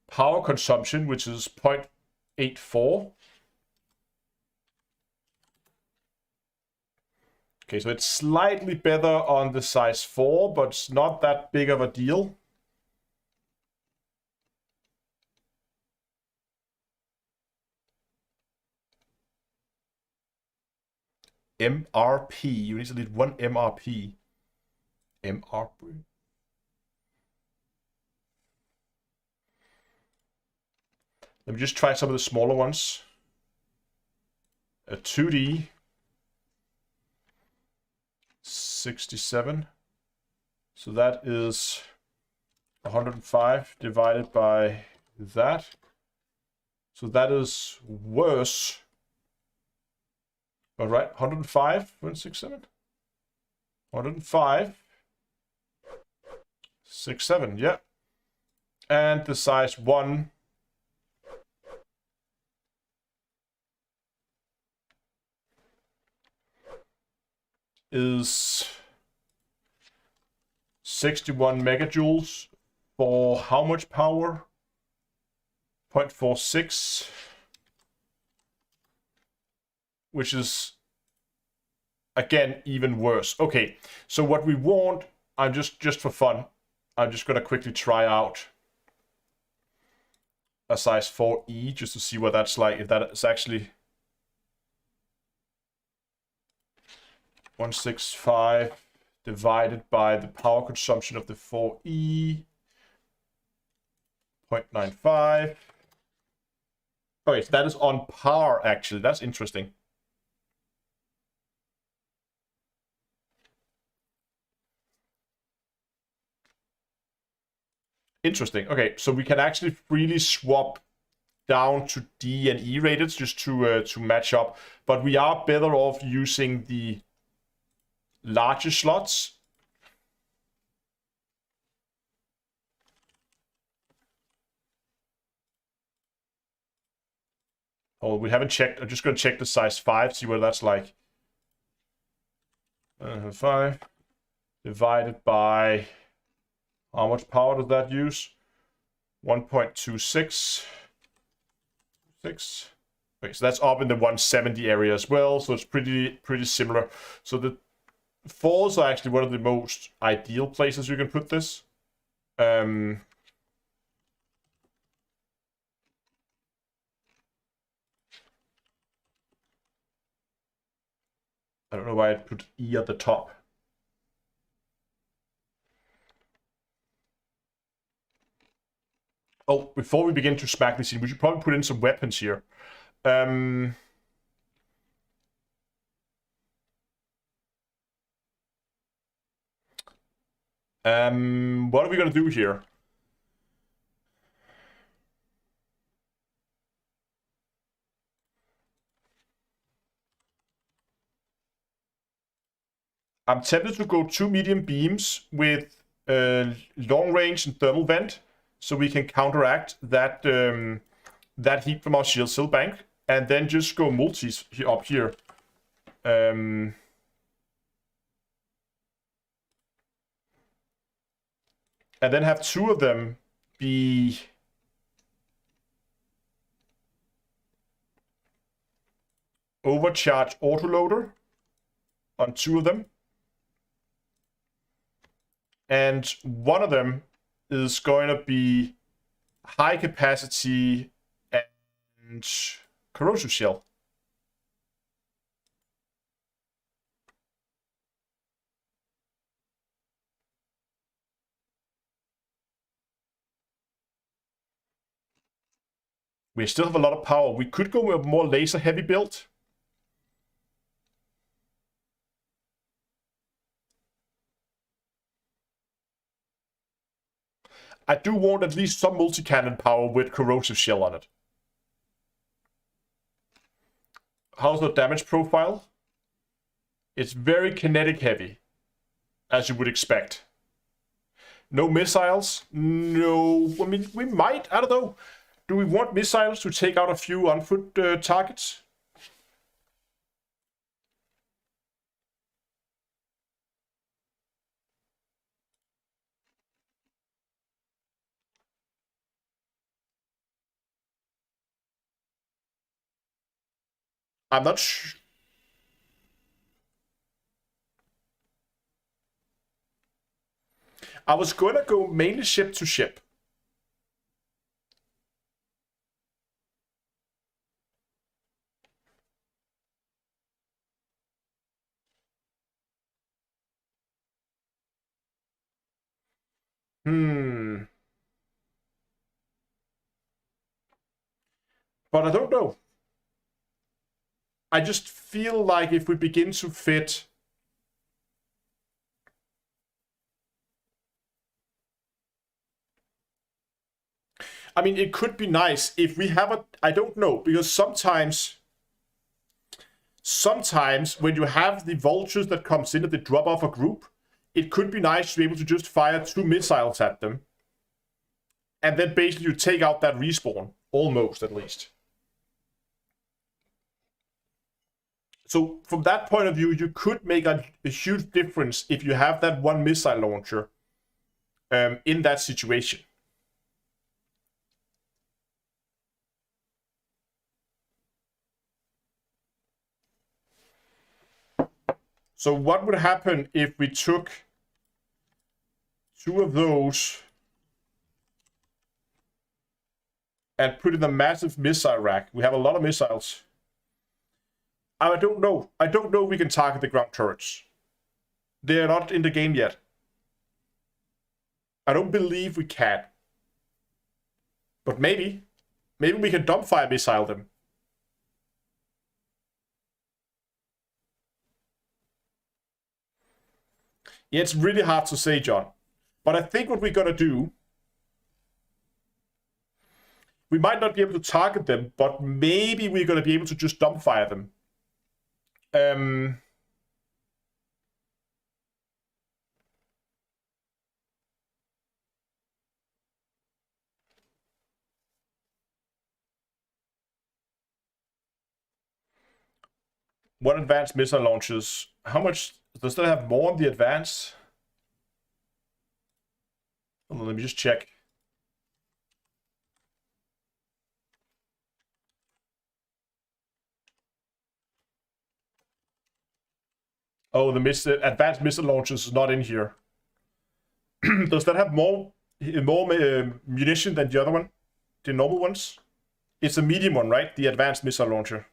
Speaker 1: power consumption, which is 0.84. Okay, so it's slightly better on the size 4, but it's not that big of a deal. MRP. You need to lead 1 MRP. MRP. Let me just try some of the smaller ones. A 2D. 67. So that is 105 divided by that. So that is worse. All right, 105, 167. 105. 67, yeah. And the size 1 is 61 megajoules for how much power? 0.46, which is again even worse. Okay, so what we want, I'm just for fun, I'm just gonna quickly try out a size 4E just to see what that's like, if that is actually 165 divided by the power consumption of the 4E, 0.95. Okay, so that is on par, actually. That's interesting. Interesting. Okay, so we can actually freely swap down to D and E rated just to match up, but we are better off using the larger slots. Oh, we haven't checked. I'm just going to check the size 5, see what that's like. 5 divided by how much power does that use? 1.26. Okay, so that's up in the 170 area as well, so it's pretty similar. So the falls are actually one of the most ideal places you can put this. I don't know why I put E at the top. Oh, before we begin to smack this in, we should probably put in some weapons here. What are we gonna do here? I'm tempted to go 2 medium beams with long range and thermal vent, so we can counteract that that heat from our shield cell bank, and then just go multis up here. And then have 2 of them be overcharge autoloader on 2 of them. And one of them is going to be high capacity and corrosive shell. We still have a lot of power. We could go with a more laser heavy build. I do want at least some multi-cannon power with corrosive shell on it. How's the damage profile? It's very kinetic heavy, as you would expect. No missiles? No. I mean, we might. I don't know. Do we want missiles to take out a few on-foot targets? I'm not sure. I was going to go mainly ship to ship. But I don't know. I just feel like if we begin to fit... I mean, it could be nice if we have a... I don't know, because sometimes when you have the vultures that comes in and they drop off a group, it could be nice to be able to just fire 2 missiles at them. And then basically you take out that respawn. Almost, at least. So from that point of view, you could make a huge difference if you have that 1 missile launcher in that situation. So what would happen if we took 2 of those and put in a massive missile rack? We have a lot of missiles. I don't know. I don't know if we can target the ground turrets. They're not in the game yet. I don't believe we can. But maybe. Maybe we can dumbfire missile them. Yeah, it's really hard to say, John. But I think what we're going to do... We might not be able to target them, but maybe we're going to be able to just dumbfire them. What advanced missile launches? How much does that have more on the advanced? Hold on, let me just check. Oh, the advanced missile launchers is not in here. Does that have more munition than the other one? The normal ones? It's a medium one, right? The advanced missile launcher.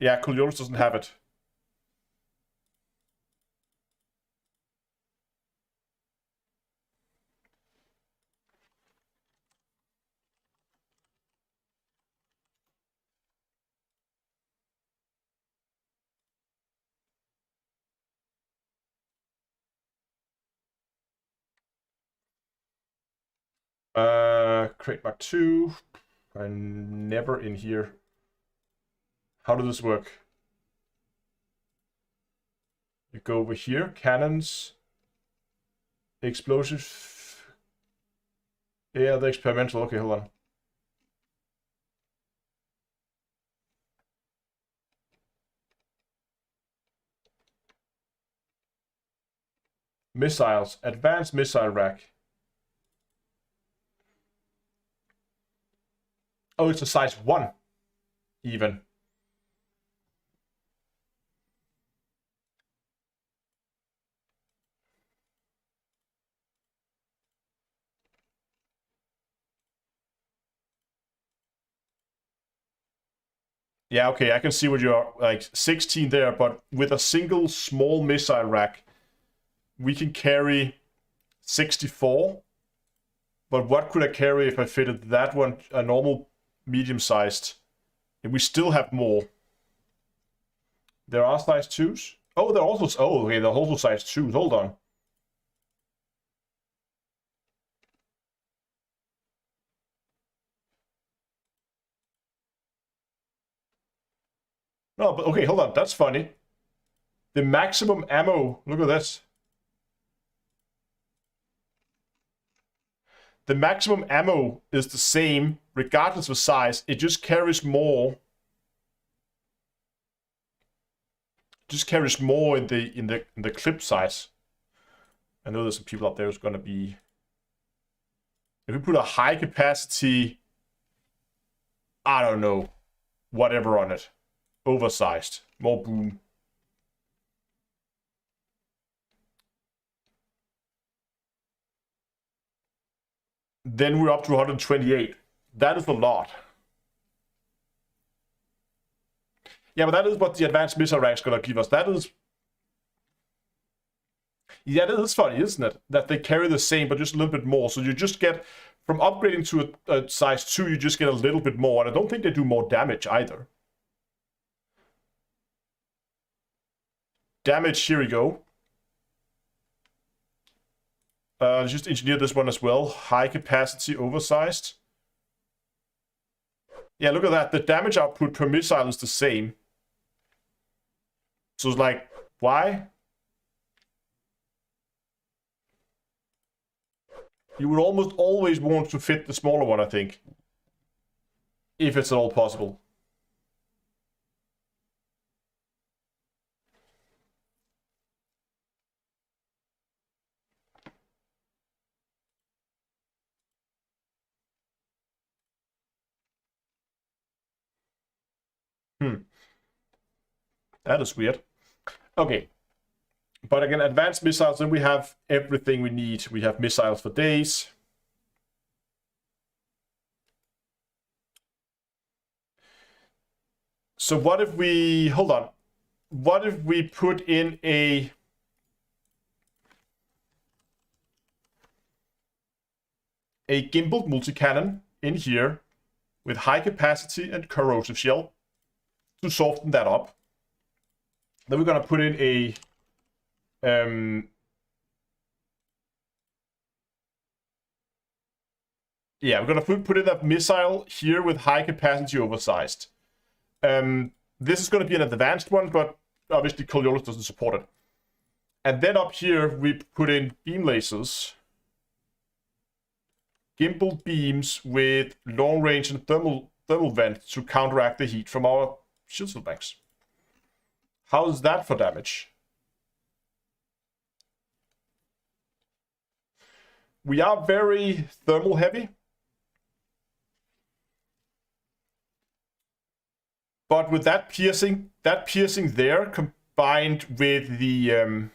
Speaker 1: Yeah, Kolyos doesn't have it. Crate Mark 2. I'm never in here. How does this work? You go over here, cannons, explosives. Yeah, the experimental. Okay, hold on. Missiles, advanced missile rack. Oh, it's a size 1, even. Yeah, okay, I can see what you're like 16 there, but with a single small missile rack, we can carry 64. But what could I carry if I fitted that one, a normal medium-sized? And we still have more. There are size 2s? Oh, they're also, oh, okay, they're also size 2s. Hold on. No, but okay, hold on. That's funny. The maximum ammo, look at this. The maximum ammo is the same regardless of size. It just carries more. Just carries more in the clip size. I know there's some people out there who's gonna be. If we put a high capacity, I don't know, whatever on it, oversized, more boom. Then we're up to 128. That is a lot. Yeah, but that is what the advanced missile rack is gonna give us. That is. Yeah, that is funny, isn't it? That they carry the same, but just a little bit more. So you just get, from upgrading to a size 2, you just get a little bit more. And I don't think they do more damage either. Damage, here we go. Just engineer this one as well. High capacity, oversized. Yeah, look at that. The damage output per missile is the same. So it's like, why? You would almost always want to fit the smaller one, I think. If it's at all possible. That is weird. Okay. But again, advanced missiles, then we have everything we need. We have missiles for days. So what if we, hold on. What if we put in a gimbaled multi-cannon in here with high capacity and corrosive shell to soften that up. Then we're gonna put in a yeah, we're gonna put in a missile here with high capacity oversized. This is gonna be an advanced one, but obviously Kolyos doesn't support it. And then up here we put in beam lasers, gimbal beams with long range and thermal vent to counteract the heat from our shield cell banks. How's that for damage? We are very thermal heavy. But with that piercing there combined with the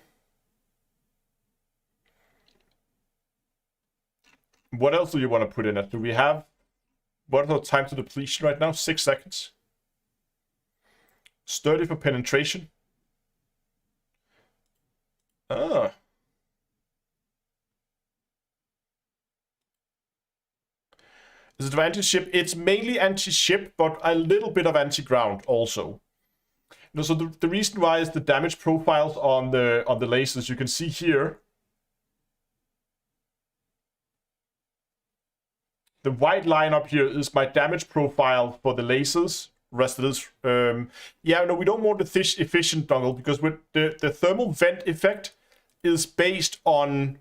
Speaker 1: what else do you want to put in it? Do we have, what is our time to depletion right now? 6 seconds. Sturdy for penetration. Ah. Is it anti-ship? It's mainly anti-ship, but a little bit of anti-ground also. So the reason why is the damage profiles on the lasers. You can see here. The white line up here is my damage profile for the lasers. Rest of this, yeah, no, we don't want the efficient dongle because with the thermal vent effect is based on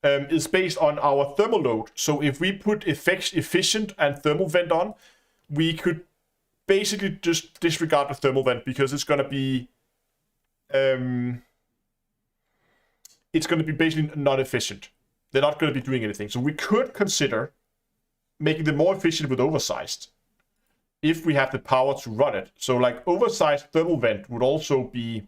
Speaker 1: our thermal load. So if we put efficient and thermal vent on, we could basically just disregard the thermal vent because it's gonna be basically not efficient. They're not gonna be doing anything. So we could consider making them more efficient with oversized if we have the power to run it. So like oversized thermal vent would also be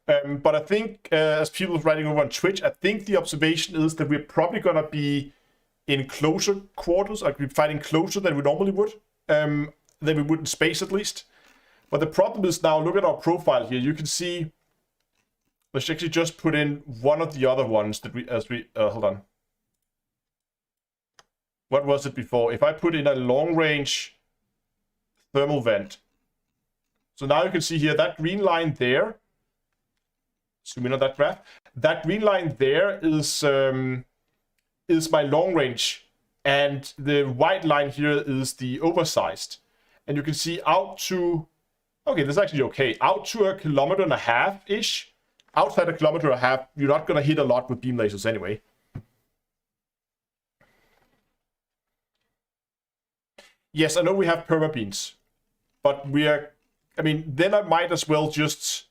Speaker 1: but I think as people are writing over on Twitch, I think the observation is that we're probably gonna be in closer quarters, like we're fighting closer than we normally would, than we would in space at least. But the problem is now, look at our profile here. You can see, let's actually just put in one of the other ones that hold on. What was it before? If I put in a long range thermal vent. So now you can see here that green line there. Zoom in on that graph. That green line there is my long range. And the white line here is the oversized. And you can see out to, okay, this is actually okay. Out to 1.5 kilometers-ish. Outside 1.5 kilometers, you're not going to hit a lot with beam lasers anyway. Yes, I know we have perma beams, but then I might as well just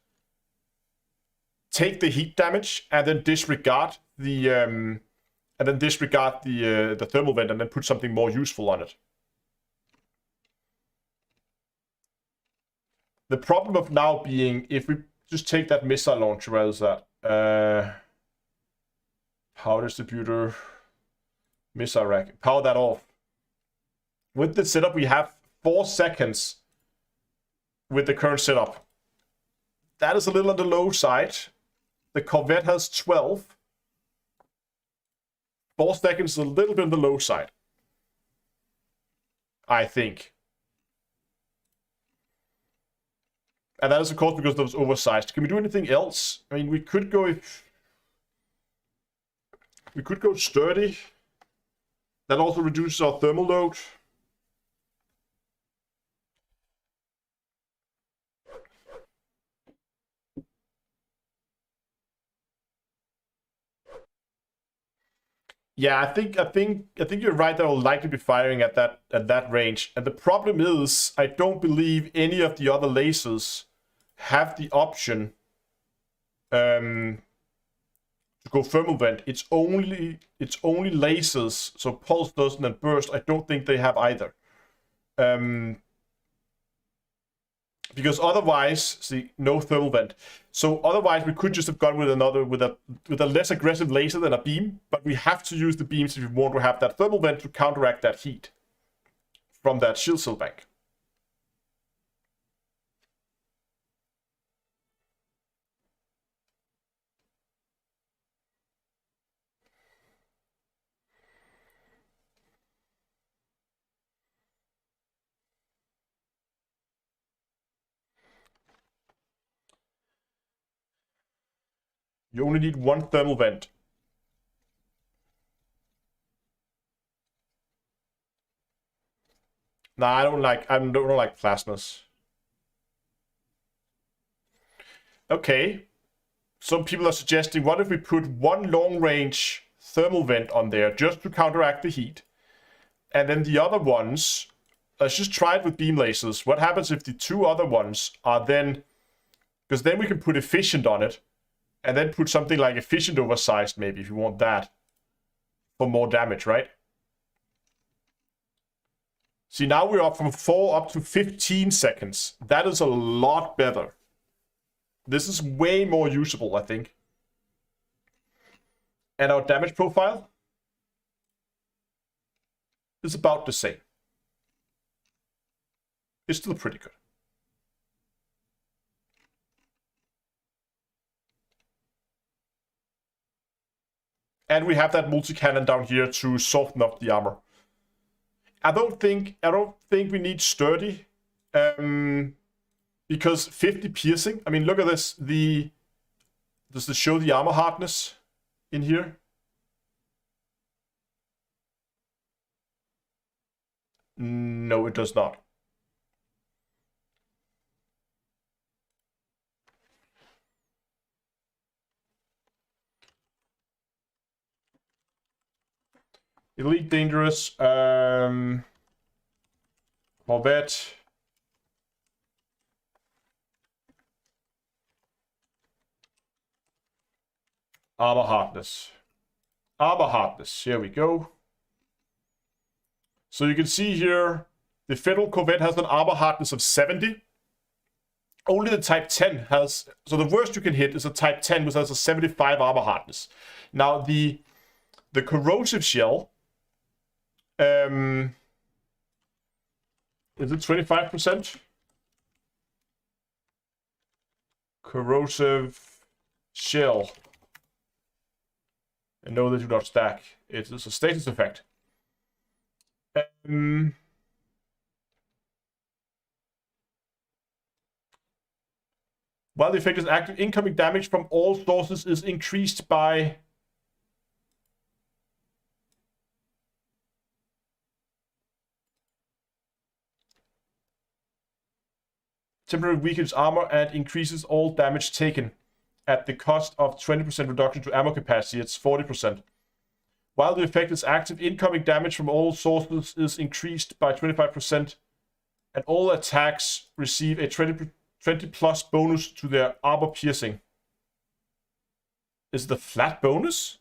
Speaker 1: take the heat damage and then disregard the thermal vent and then put something more useful on it. The problem of now being, if we just take that missile launcher, where is that? Power distributor, missile rack, power that off. With the setup, we have 4 seconds with the current setup. That is a little on the low side. The Corvette has 12. 4 seconds is a little bit on the low side, I think. And that is, of course, because that was oversized. Can we do anything else? I mean, we could go sturdy. That also reduces our thermal load. Yeah, I think you're right. That will likely be firing at that range. And the problem is, I don't believe any of the other lasers have the option to go thermal vent. It's only lasers. So pulse doesn't and burst. I don't think they have either. Because otherwise, see, no thermal vent. So otherwise, we could just have gone with a less aggressive laser than a beam, but we have to use the beams if we want to have that thermal vent to counteract that heat from that shield cell bank. You only need 1 thermal vent. Nah, I don't like plasmas. Okay. Some people are suggesting, what if we put 1 long-range thermal vent on there just to counteract the heat? And then the other ones, let's just try it with beam lasers. What happens if the 2 other ones are then, because then we can put efficient on it, and then put something like efficient oversized, maybe, if you want that, for more damage, right? See, now we're up from 4 up to 15 seconds. That is a lot better. This is way more usable, I think. And our damage profile is about the same. It's still pretty good. And we have that multi-cannon down here to soften up the armor. I don't think we need sturdy, because 50 piercing. I mean, look at this. Does it show the armor hardness in here? No, it does not. Elite dangerous. Corvette. Armor hardness. Armor hardness. Here we go. So you can see here, the Federal Corvette has an armor hardness of 70. Only the Type 10 has... So the worst you can hit is a Type 10, which has a 75 armor hardness. Now, the corrosive shell... is it 25%? Corrosive shell. And no, they do not stack. It is a status effect. While the effect is active, incoming damage from all sources is increased by... temporarily weakens armor and increases all damage taken at the cost of 20% reduction to ammo capacity. It's 40%. While the effect is active, incoming damage from all sources is increased by 25%, and all attacks receive a 20 plus bonus to their armor piercing. Is the flat bonus?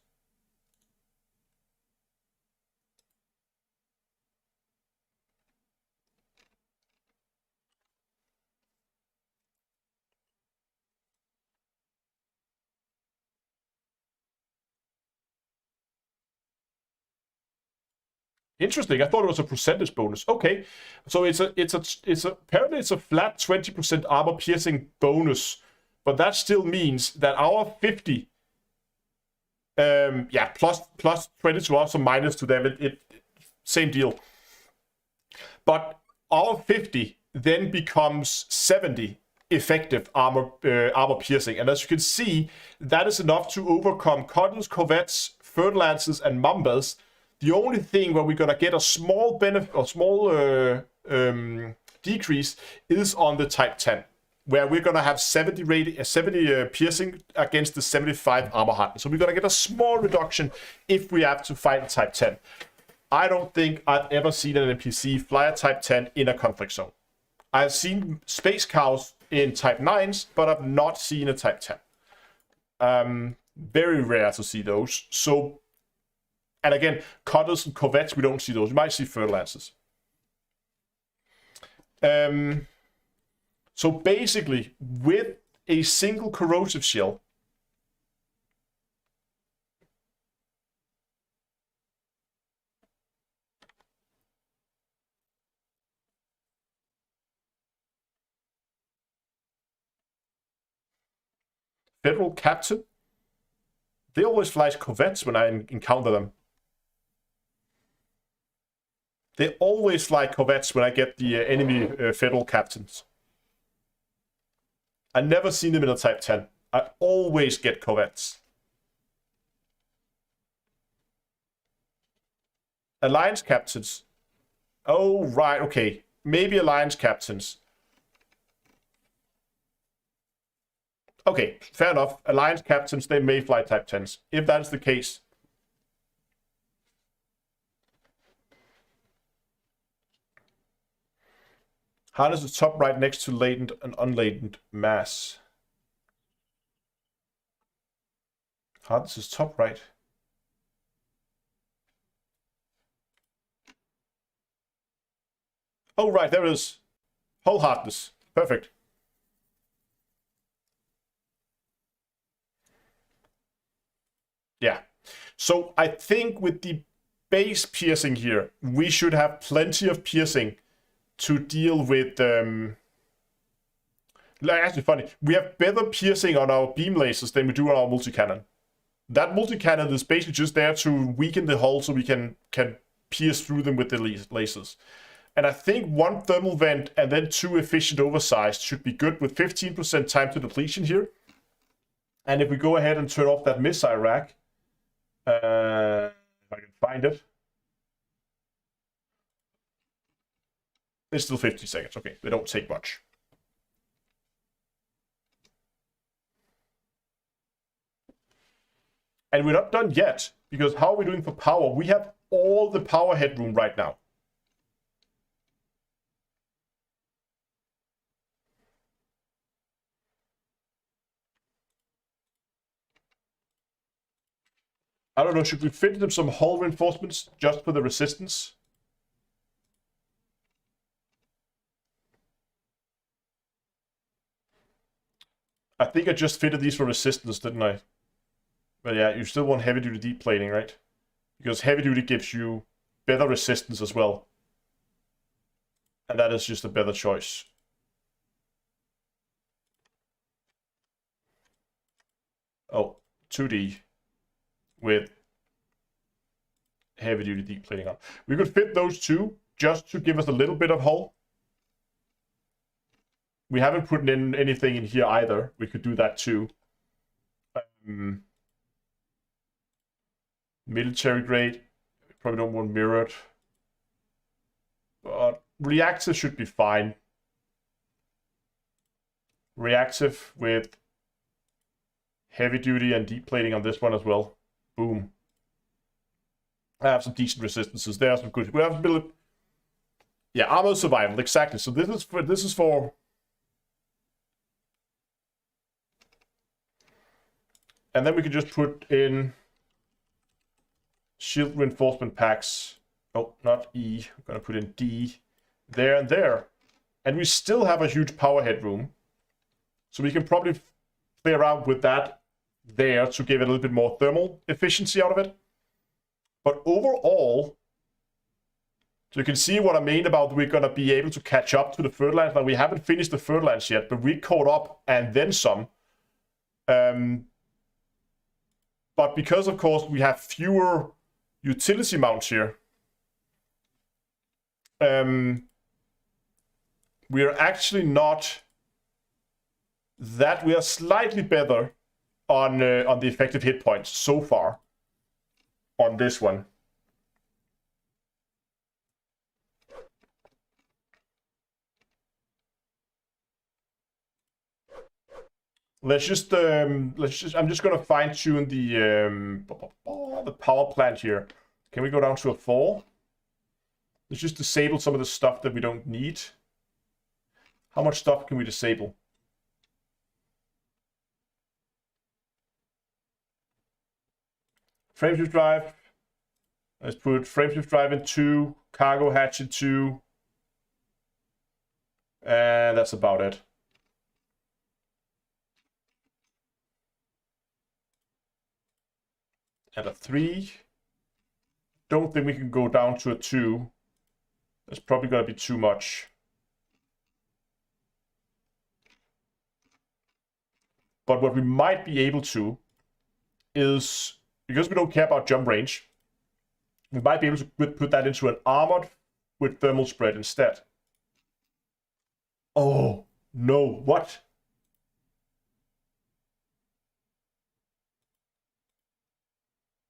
Speaker 1: Interesting. I thought it was a percentage bonus. Okay, so apparently it's a flat 20% armor piercing bonus, but that still means that our 50, plus 20 to us or minus to them, it same deal. But our 50 then becomes 70 effective armor piercing, and as you can see, that is enough to overcome Cottons, Corvettes, Ferdlances, and Mambas. The only thing where we're gonna get a small benefit or small decrease is on the Type 10, where we're gonna have 70 piercing against the 75 armor hardness. So we're gonna get a small reduction if we have to fight a Type 10. I don't think I've ever seen an NPC fly a Type 10 in a conflict zone. I've seen space cows in Type 9s, but I've not seen a Type 10. Very rare to see those. So. And again, Cutters and Corvettes, we don't see those. We might see Ferdlances. So basically, with a single corrosive shell, Federal Captain, they always fly Corvettes when I encounter them. They always fly Corvettes when I get the enemy Federal Captains. I never seen them in a Type 10. I always get Corvettes. Alliance Captains. Oh, right, okay. Maybe Alliance Captains. Okay, fair enough. Alliance Captains, they may fly Type 10s. If that's the case... Harness is top right next to latent and unlatent mass. Harness is top right. Oh, right, there it is. Hull hardness. Perfect. Yeah. So I think with the base piercing here, we should have plenty of piercing to deal with... Actually, funny. We have better piercing on our beam lasers than we do on our multi-cannon. That multi-cannon is basically just there to weaken the hull so we can pierce through them with the lasers. And I think 1 thermal vent and then 2 efficient oversized should be good with 15% time to depletion here. And if we go ahead and turn off that missile rack, if I can find it. It's still 50 seconds. Okay, they don't take much. And we're not done yet, because how are we doing for power? We have all the power headroom right now. I don't know, should we fit them some hull reinforcements just for the resistance? I think I just fitted these for resistance, didn't I? But yeah, you still want heavy duty deep plating, right? Because heavy duty gives you better resistance as well. And that is just a better choice. Oh, 2D with heavy duty deep plating on. We could fit those two just to give us a little bit of hull. We haven't put in anything in here either. We could do that too. Military grade. Probably don't want mirrored. But reactive should be fine. Reactive with heavy duty and deep plating on this one as well. Boom. I have some decent resistances. There are some good. We have a bit of... Yeah, armor survival, exactly. So this is for and then we can just put in shield reinforcement packs. Oh, not E. I'm gonna put in D there and there. And we still have a huge power headroom. So we can probably play around with that there to give it a little bit more thermal efficiency out of it. But overall, so you can see what I mean about we're going to be able to catch up to the third lines. Now, we haven't finished the third lines yet, but we caught up and then some. But because, of course, we have fewer utility mounts here, we are actually not that... We are slightly better on the effective hit points so far on this one. I'm just gonna fine tune the power plant here. Can we go down to a 4? Let's just disable some of the stuff that we don't need. How much stuff can we disable? Frameshift drive. Let's put frameshift drive in 2, cargo hatch in 2. And that's about it. And a 3. Don't think we can go down to a 2. That's probably going to be too much. But what we might be able to is, because we don't care about jump range, we might be able to put that into an armored with thermal spread instead. Oh, no, what?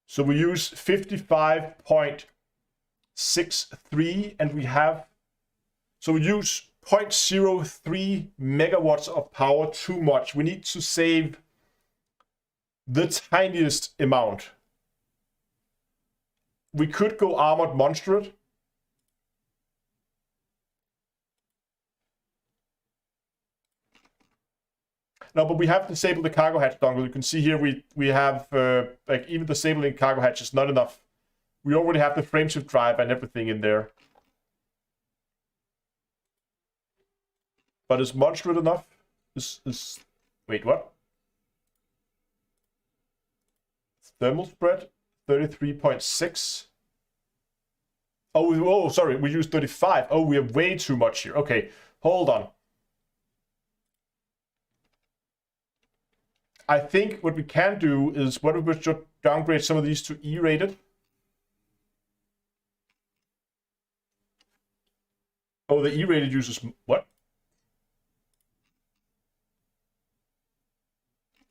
Speaker 1: So we use 55.63 and we have, so we use 0.03 megawatts of power too much. We need to save the tiniest amount. We could go armored monstrate. No, but we have disabled the cargo hatch dongle. You can see here we have, like, even disabling cargo hatch is not enough. We already have the frameshift drive and everything in there. But is monstrous enough? Wait, what? Thermal spread 33.6. Oh, sorry, we used 35. Oh, we have way too much here. Okay, hold on. I think what we can do is, what if we should downgrade some of these to E-rated? Oh, the E-rated uses what?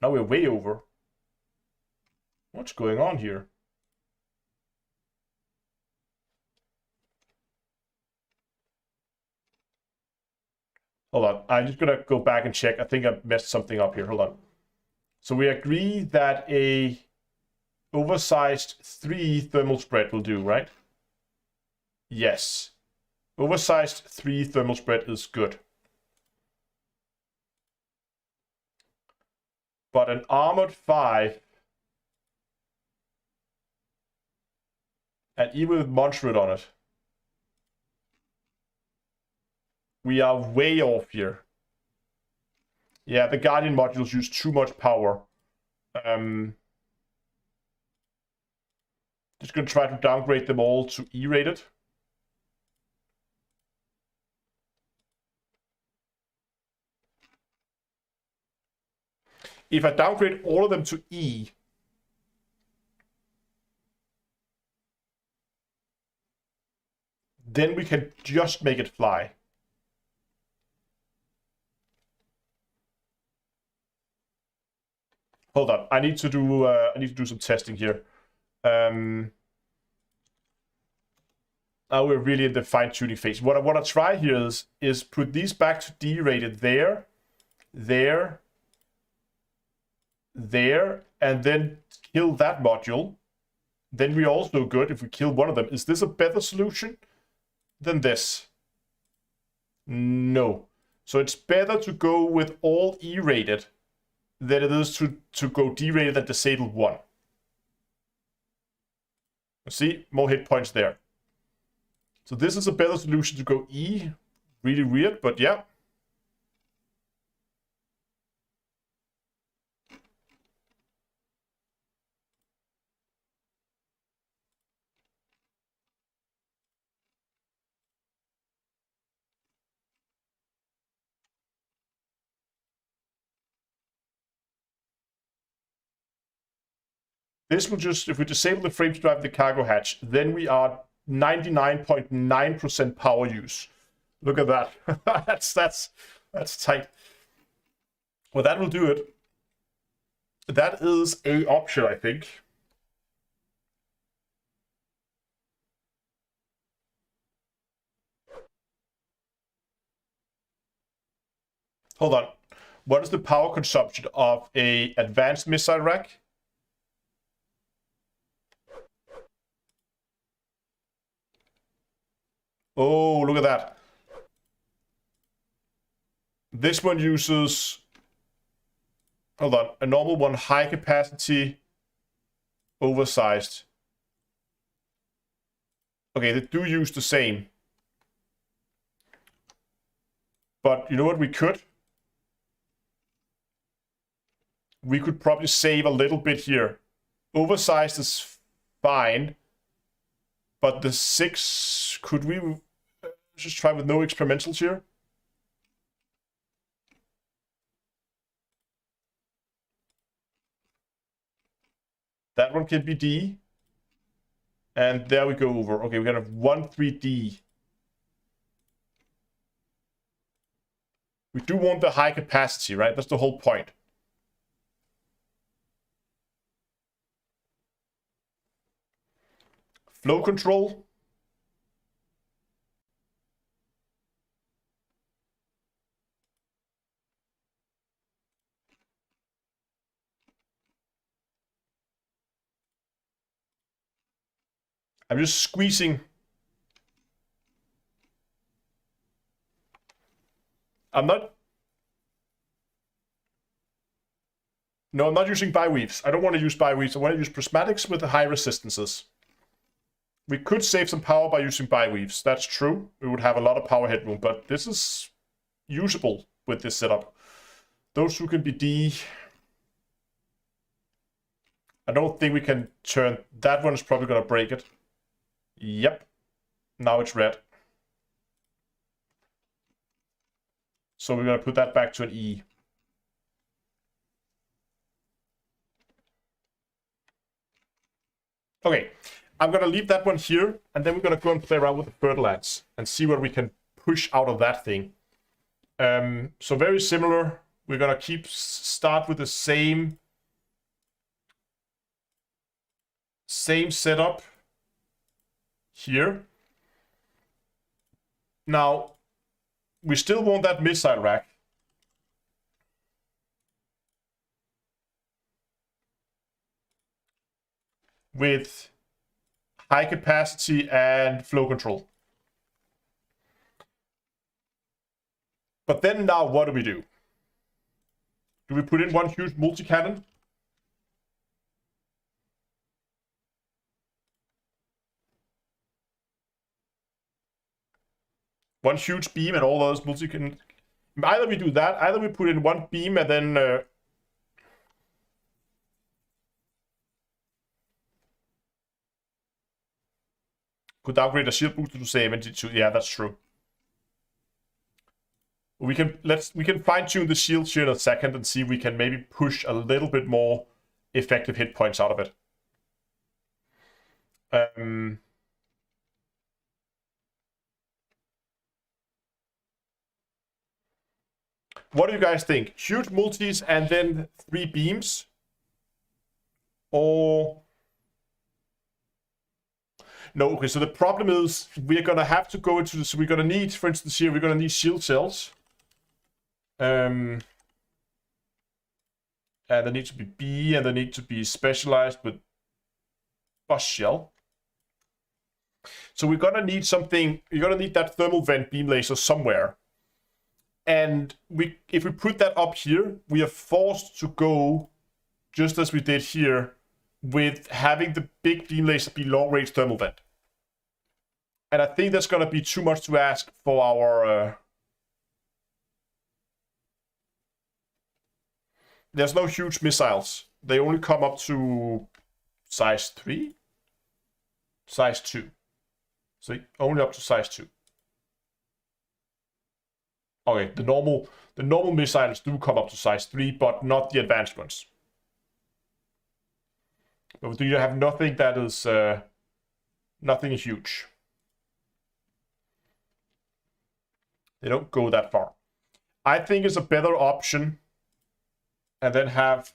Speaker 1: Now we're way over. What's going on here? Hold on, I'm just gonna go back and check. I think I messed something up here. Hold on. So we agree that a oversized 3 thermal spread will do, right? Yes. Oversized 3 thermal spread is good. But an armored 5, and even with Montreal on it, we are way off here. Yeah, the Guardian modules use too much power. Just gonna try to downgrade them all to E-rated. If I downgrade all of them to E, then we can just make it fly. Hold on, I need to do some testing here. Now we're really in the fine-tuning phase. What I want to try here is put these back to D-rated there, and then kill that module. Then we're also good if we kill one of them. Is this a better solution than this? No. So it's better to go with all E-rated than it is to go D-rated and disable one. See, more hit points there. So this is a better solution to go E. Really weird, but yeah. This will just, if we disable the frame to drive the cargo hatch, then we are 99.9% power use. Look at that. that's tight. Well, that will do it. That is a option, I think. Hold on. What is the power consumption of a advanced missile rack? Oh, look at that. This one uses, hold on, a normal one, high capacity, oversized. Okay, they do use the same. But you know what we could? We could probably save a little bit here. Oversized is fine. But the 6, could we just try with no experimentals here? That one can be D. And there we go over. Okay, we're gonna have 1, 3D. We do want the high capacity, right? That's the whole point. Flow control. I'm just squeezing. I'm not. No, I'm not using biweaves. I don't want to use biweaves. I want to use prismatics with the high resistances. We could save some power by using biweaves. That's true. We would have a lot of power headroom, but this is usable with this setup. Those two can be D. I don't think we can turn... That one is probably going to break it. Yep. Now it's red. So we're going to put that back to an E. Okay. I'm going to leave that one here, and then we're going to go and play around with the fertilizers and see what we can push out of that thing. So very similar. We're going to start with the same setup here. Now, we still want that missile rack. With high capacity and flow control. But then now what do we do? Do we put in one huge multi-cannon? One huge beam and all those multi-cannon. Either we do that, either we put in one beam and then could downgrade a shield booster to 72. Yeah, that's true. We can fine tune the shield here in a second and see if we can maybe push a little bit more effective hit points out of it. What do you guys think? Huge multis and then 3 beams? Or... No, okay, so the problem is we're going to have to go into this. So we're going to need, for instance, here, we're going to need shield cells. And they need to be B, and they need to be specialized with bus shell. So we're going to need something, you're going to need that thermal vent beam laser somewhere. And if we put that up here, we are forced to go, just as we did here, with having the big beam laser be long-range thermal vent. And I think that's going to be too much to ask for our... There's no huge missiles. They only come up to size 3? Size 2. So only up to size 2. Okay, the normal missiles do come up to size 3, but not the advanced ones. But you have nothing that is nothing huge. They don't go that far. I think it's a better option, and then have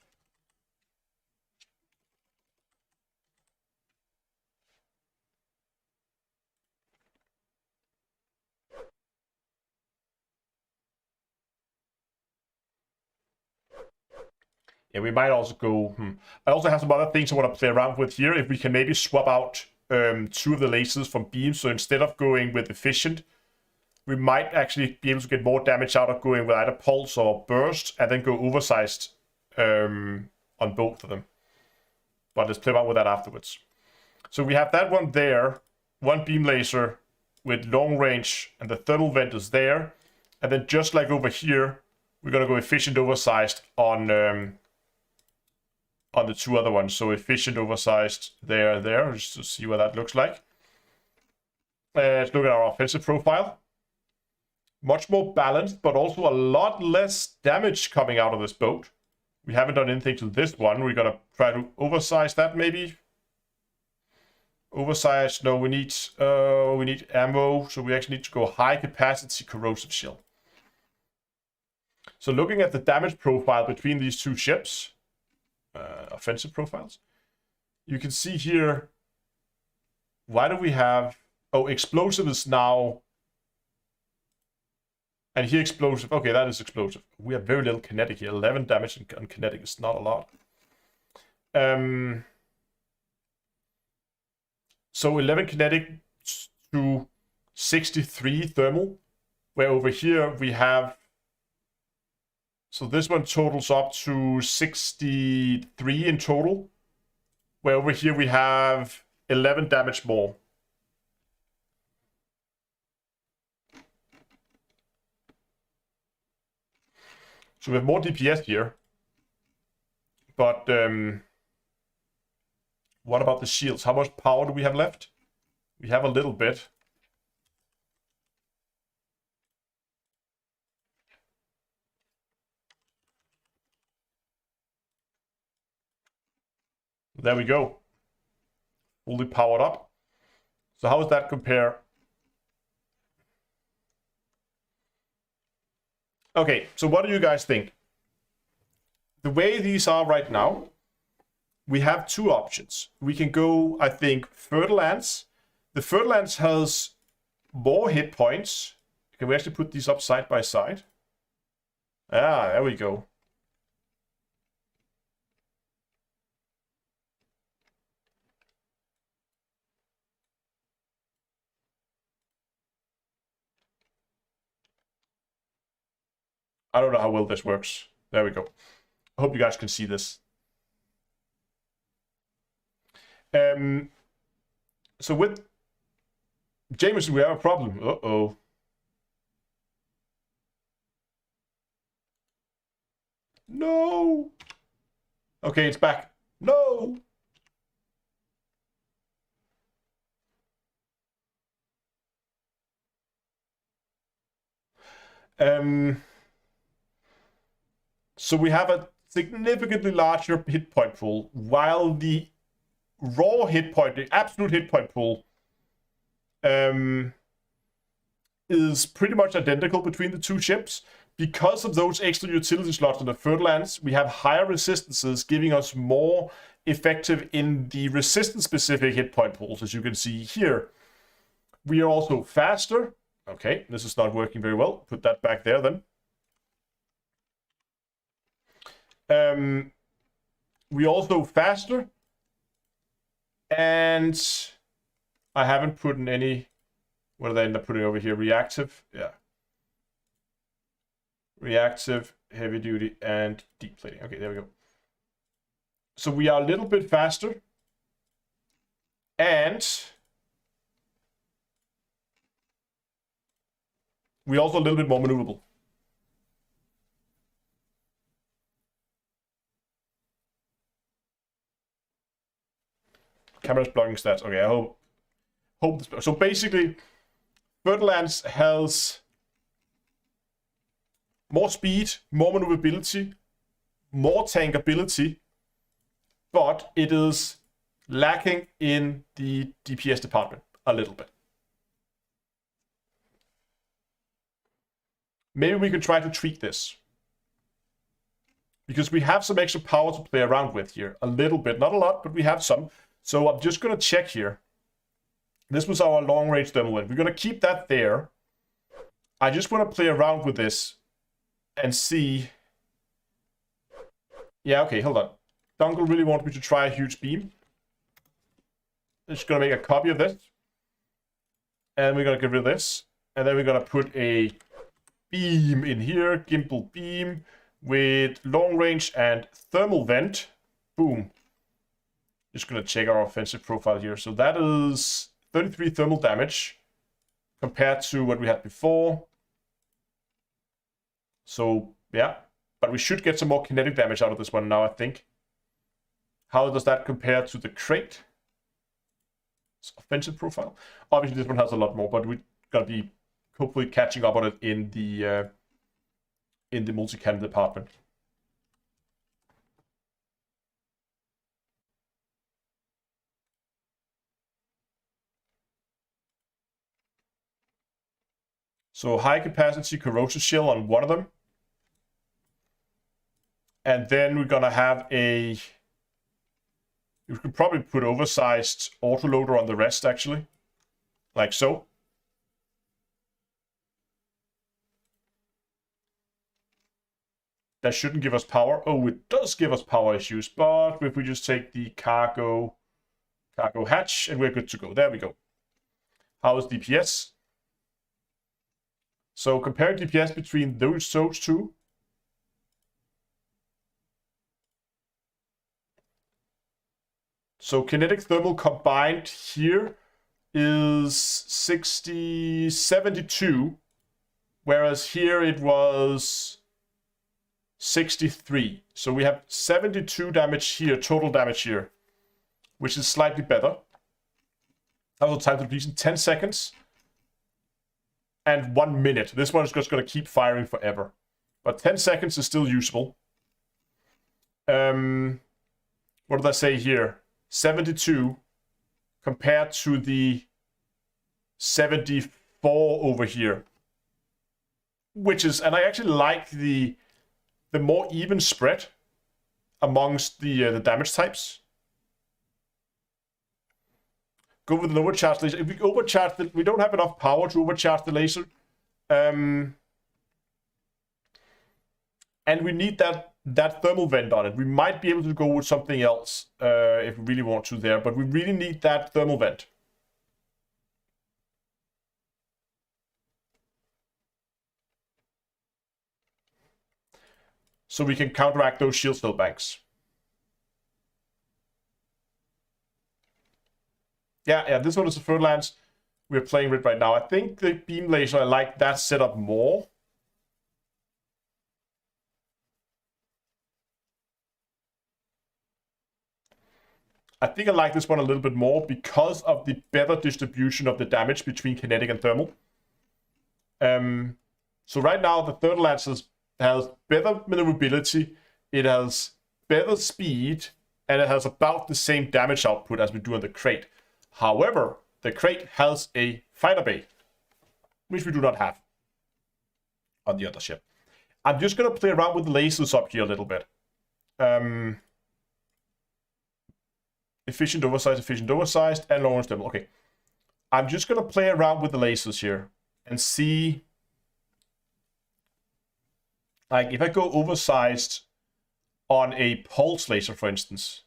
Speaker 1: yeah, we might also go... I also have some other things I want to play around with here. If we can maybe swap out 2 of the lasers from beams. So instead of going with efficient, we might actually be able to get more damage out of going with either pulse or burst, and then go oversized on both of them. But let's play around with that afterwards. So we have that one there, one beam laser with long range, and the thermal vent is there. And then just like over here, we're going to go efficient oversized on the 2 other ones. So efficient oversized there and there, just to see what that looks like. Let's look at our offensive profile. Much more balanced, but also a lot less damage coming out of this boat. We haven't done anything to this one. We're going to try to oversize that maybe. Oversize, no, we need ammo, so we actually need to go high capacity corrosive shell. So looking at the damage profile between these 2 ships, offensive profiles, you can see here, why do we have... Oh, explosive is now... And here explosive, okay, that is explosive. We have very little kinetic here. 11 damage on kinetic is not a lot. So 11 kinetic to 63 thermal, where over here we have... So this one totals up to 63 in total, where over here we have 11 damage more. So we have more DPS here. But what about the shields? How much power do we have left? We have a little bit. There we go. Fully powered up. So how does that compare? Okay, so what do you guys think? The way these are right now, we have two options. We can go, I think, Fertilance. The Fertilance has more hit points. Can we actually put these up side by side? Ah, there we go. I don't know how well this works. There we go. I hope you guys can see this. So with Jameson, we have a problem. Uh-oh. No. Okay, it's back. No. So we have a significantly larger hit point pool, while the raw hit point, the absolute hit point pool, is pretty much identical between the two ships. Because of those extra utility slots on the Fertilance, we have higher resistances, giving us more effective in the resistance-specific hit point pools, as you can see here. We are also faster. Okay, this is not working very well. Put that back there then. We also faster, and I haven't put in any. What did I end up putting over here? Reactive, yeah. Reactive, heavy duty, and deep plating. Okay, there we go. So we are a little bit faster, and we're also a little bit more maneuverable. Camera's blocking stats. Okay, I hope this. So basically, Fertilance has more speed, more maneuverability, more tankability, but it is lacking in the DPS department a little bit. Maybe we could try to tweak this, because we have some extra power to play around with here. A little bit, not a lot, but we have some. So I'm just going to check here. This was our long-range thermal wind. We're going to keep that there. I just want to play around with this and see. Yeah, okay, hold on. Dunkel really wants me to try a huge beam. I'm just going to make a copy of this. And we're going to get rid of this. And then we're going to put a beam in here. Gimbal beam with long range and thermal vent. Boom. Just going to check our offensive profile here. So that is 33 thermal damage compared to what we had before. So, yeah. But we should get some more kinetic damage out of this one now, I think. How does that compare to the crate? Offensive profile. Obviously, this one has a lot more, but we're going to be hopefully catching up on it in the multi-cannon department. So high capacity corrosive shell on one of them. And then we're going to have a... You could probably put oversized autoloader on the rest, actually. Like so. That shouldn't give us power. Oh, it does give us power issues. But if we just take the cargo hatch, and we're good to go. There we go. How is DPS? So compare DPS between those two. So kinetic thermal combined here is 72, whereas here it was 63. So we have 72 damage here, total damage here, which is slightly better. Also time to depletion, 10 seconds. And 1 minute. This one is just going to keep firing forever. But 10 seconds is still usable. What did I say here? 72 compared to the 74 over here. Which is, and I actually like the more even spread amongst the damage types. Go with an overcharged laser. If we overcharge the, we don't have enough power to overcharge the laser. And we need that thermal vent on it. We might be able to go with something else if we really want to there, but we really need that thermal vent. So we can counteract those shield cell banks. Yeah, this one is the third lance we're playing with right now. I think the beam laser, I like that setup more. I think I like this one a little bit more because of the better distribution of the damage between kinetic and thermal. So right now the third lance has better maneuverability, it has better speed, and it has about the same damage output as we do on the crate. However, the crate has a fighter bay, which we do not have on the other ship. I'm just going to play around with the lasers up here a little bit. Efficient, oversized, and long range thermal. Okay. I'm just going to play around with the lasers here and see. Like, if I go oversized on a pulse laser, for instance.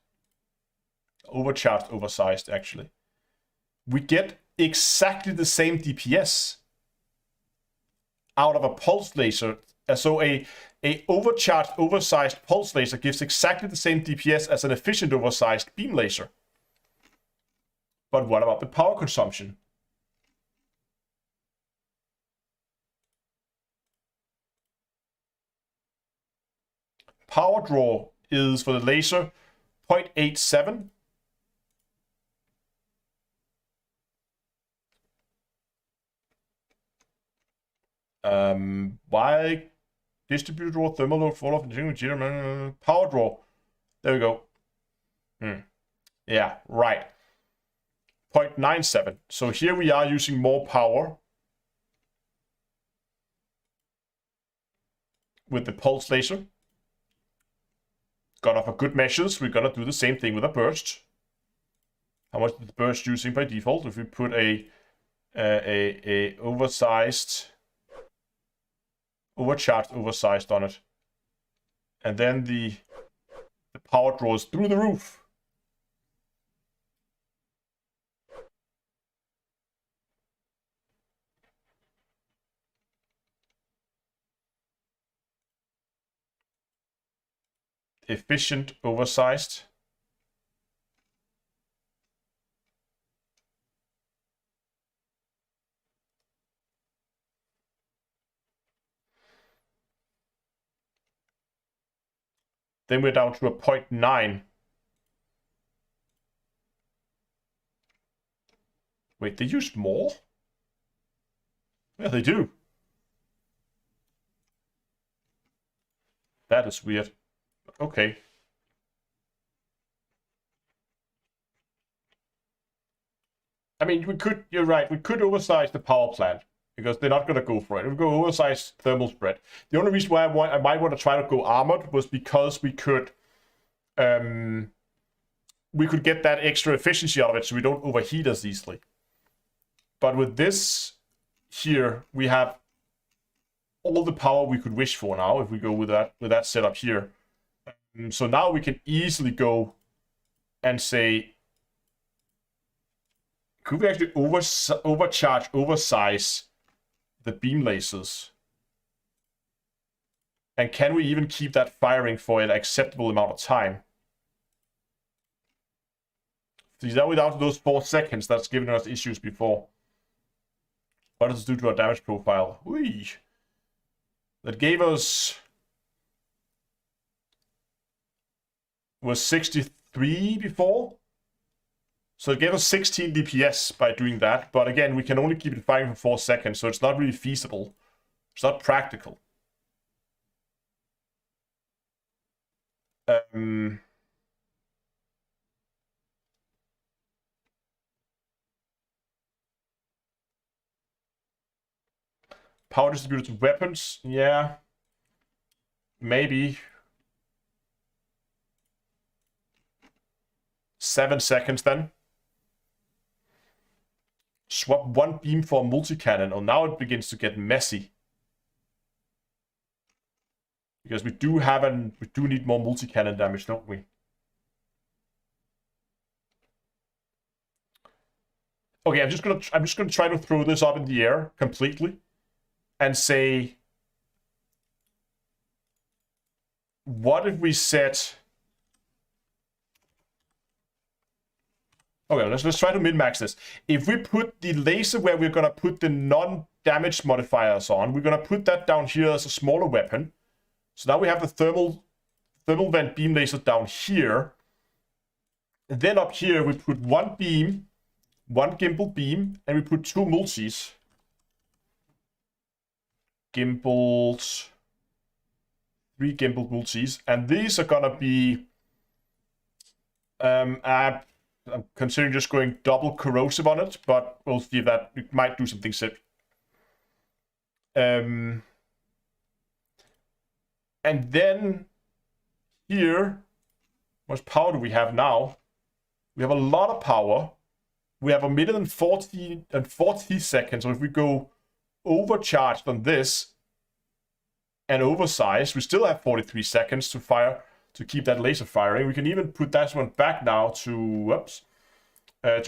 Speaker 1: Overcharged, oversized, actually. We get exactly the same DPS out of a pulse laser. So a overcharged, oversized pulse laser gives exactly the same DPS as an efficient, oversized beam laser. But what about the power consumption? Power draw is for the laser 0.87. Why distribute draw, thermal load, fall off, power draw. There we go. Yeah, right. 0.97. So here we are using more power with the pulse laser. Got off a good measures. We're gonna do the same thing with a burst. How much is the burst using by default? If we put a oversized, overcharged, oversized on it, and then the power draws through the roof. Efficient, oversized. Then we're down to a 0.9. Wait, they use more? Yeah, they do. That is weird. Okay. I mean, we could, you're right, we could oversize the power plant because they're not going to go for it. We go oversize thermal spread. The only reason why I might want to try to go armored was because we could get that extra efficiency out of it so we don't overheat as easily. But with this here, we have all the power we could wish for now if we go with that setup here. So now we can easily go and say, could we actually oversize the beam lasers? And can we even keep that firing for an acceptable amount of time? See, that we're down to those 4 seconds. That's given us issues before. What does it do to our damage profile? Whee! That gave us was 63 before. So it gave us 16 DPS by doing that. But again, we can only keep it firing for 4 seconds, so it's not really feasible. It's not practical. Power distributed to weapons, yeah. Maybe. 7 seconds then. Swap one beam for a multi-cannon. Oh, now it begins to get messy. Because we do need more multi-cannon damage, don't we? Okay, I'm just gonna try to throw this up in the air completely and say, what if we set... Okay, let's try to min-max this. If we put the laser where we're gonna put the non-damage modifiers on, we're gonna put that down here as a smaller weapon. So now we have the thermal vent beam laser down here. And then up here we put one beam, one gimbal beam, and we put two multis. Gimbals, 3 gimbal multis, and these are gonna be I'm considering just going double corrosive on it, but we'll see if that it might do something sick. And then here, how much power do we have now? We have a lot of power. We have a minute and 40 seconds. So if we go overcharged on this and oversized, we still have 43 seconds to fire, to keep that laser firing. We can even put that one back now to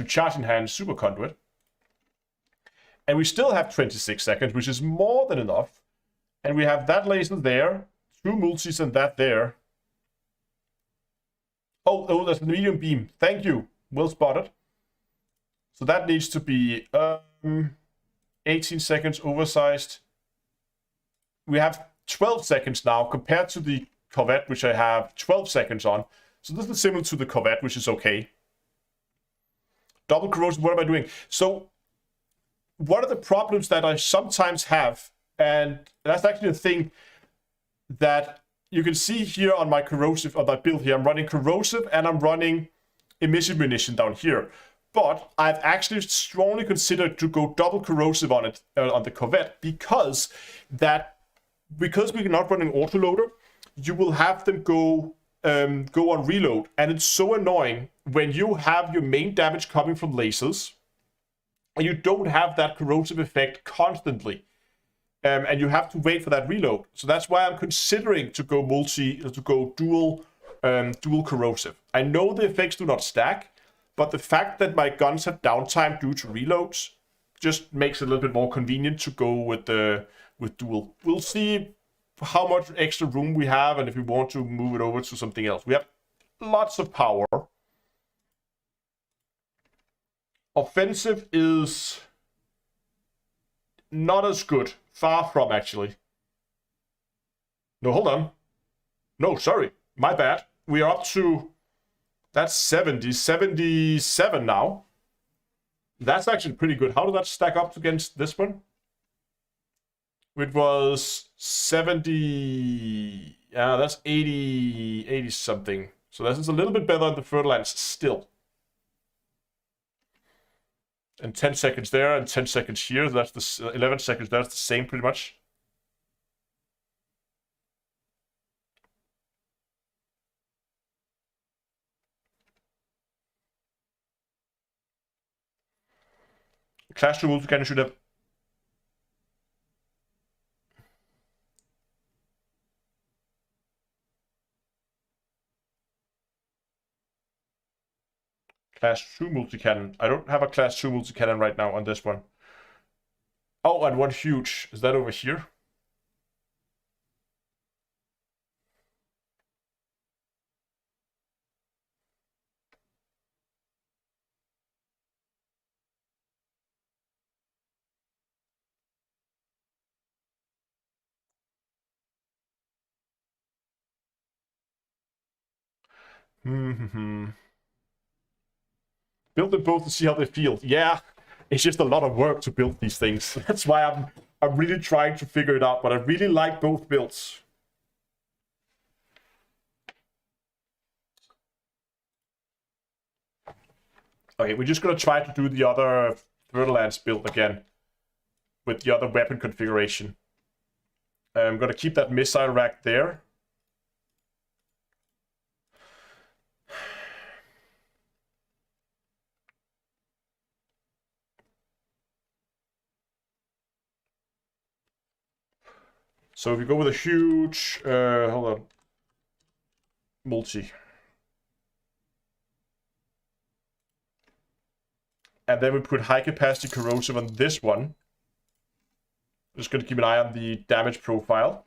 Speaker 1: charge enhanced superconduit. And we still have 26 seconds, which is more than enough. And we have that laser there, 2 multis and that there. Oh, that's the medium beam. Thank you. Well spotted. So that needs to be 18 seconds oversized. We have 12 seconds now compared to the Corvette, which I have 12 seconds on. So this is similar to the Corvette, which is okay. Double corrosion, what am I doing? So one of the problems that I sometimes have, and that's actually the thing that you can see here on my corrosive, on my build here, I'm running corrosive and I'm running emission munition down here. But I've actually strongly considered to go double corrosive on it, on the Corvette, because we're not running autoloader, you will have them go on reload, and it's so annoying when you have your main damage coming from lasers and you don't have that corrosive effect constantly, and you have to wait for that reload. So that's why I'm considering to go dual corrosive. I know the effects do not stack, but the fact that my guns have downtime due to reloads just makes it a little bit more convenient to go with dual. We'll see how much extra room we have and if we want to move it over to something else. We have lots of power. Offensive is not as good. Far from, actually. No, hold on. No, sorry. My bad. We are up to... That's 77 now. That's actually pretty good. How does that stack up against this one? It was 70... Yeah, that's 80 something. So this is a little bit better than the Fertilance still. And 10 seconds there and 10 seconds here. That's the 11 seconds. That's the same pretty much. Class 2 multi-cannon should have... Class 2 multi-cannon. I don't have a Class 2 multi-cannon right now on this one. Oh, and one huge. Is that over here? Build them both to see how they feel. Yeah, it's just a lot of work to build these things. That's why I'm really trying to figure it out, but I really like both builds. Okay, we're just gonna try to do the other Borderlands build again with the other weapon configuration. I'm gonna keep that missile rack there. So if we go with a huge, hold on, multi. And then we put high capacity corrosive on this one. Just gonna keep an eye on the damage profile.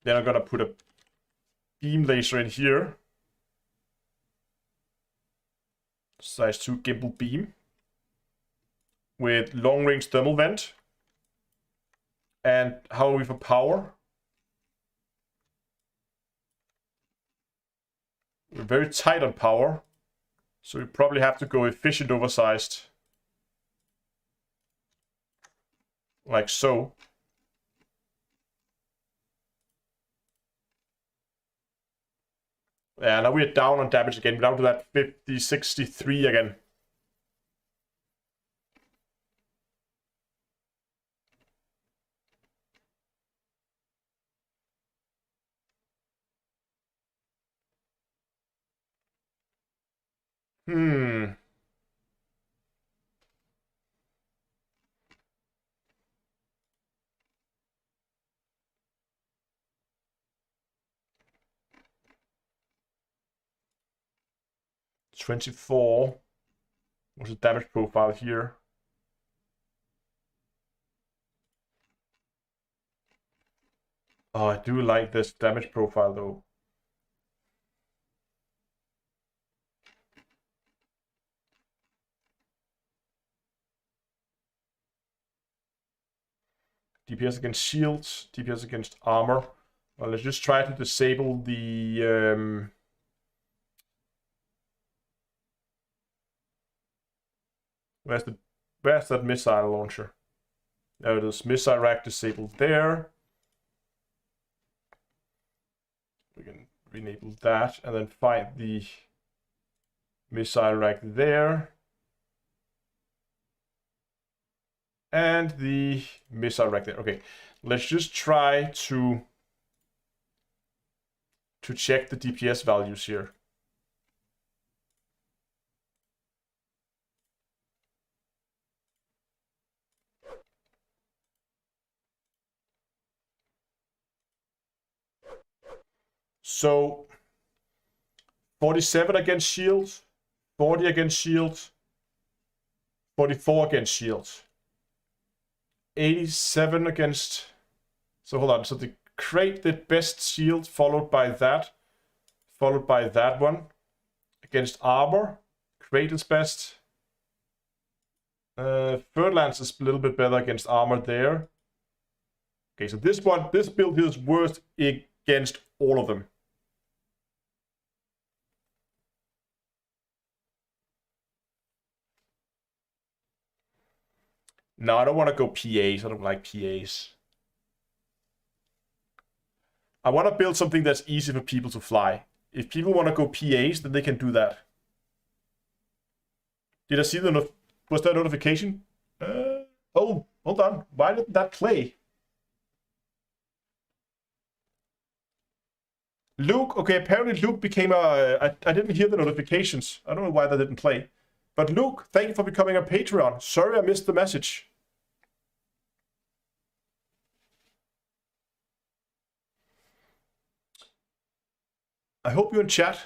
Speaker 1: Then I'm gonna put a beam laser in here. Size 2 gimbal beam. With long range thermal vent. And how are we for power? We're very tight on power. So we probably have to go efficient oversized. Like so. Yeah, now we're down on damage again. We're down to that 50, 63 again. Hmm. $24. What's the damage profile here? Oh, I do like this damage profile though. DPS against shields, DPS against armor. Well, let's just try to disable the... Where's that missile launcher? There it is. Missile rack disabled there. We can enable that and then find the missile rack there. And the missile rack there. Okay, let's just try to check the DPS values here. So 47 against shield, 40 against shield, 44 against shield, 87 against... So hold on, so the crate did best shield, followed by that one. Against armor, crate is best. Third lance is a little bit better against armor there. Okay, so this build here is worst against all of them. No, I don't want to go PAs. I don't like PAs. I want to build something that's easy for people to fly. If people want to go PAs, then they can do that. Did I see the... Was there a notification? Oh, hold on. Why didn't that play? Luke, okay, apparently Luke became a... I didn't hear the notifications. I don't know why that didn't play. But Luke, thank you for becoming a Patreon. Sorry I missed the message. I hope you're in chat.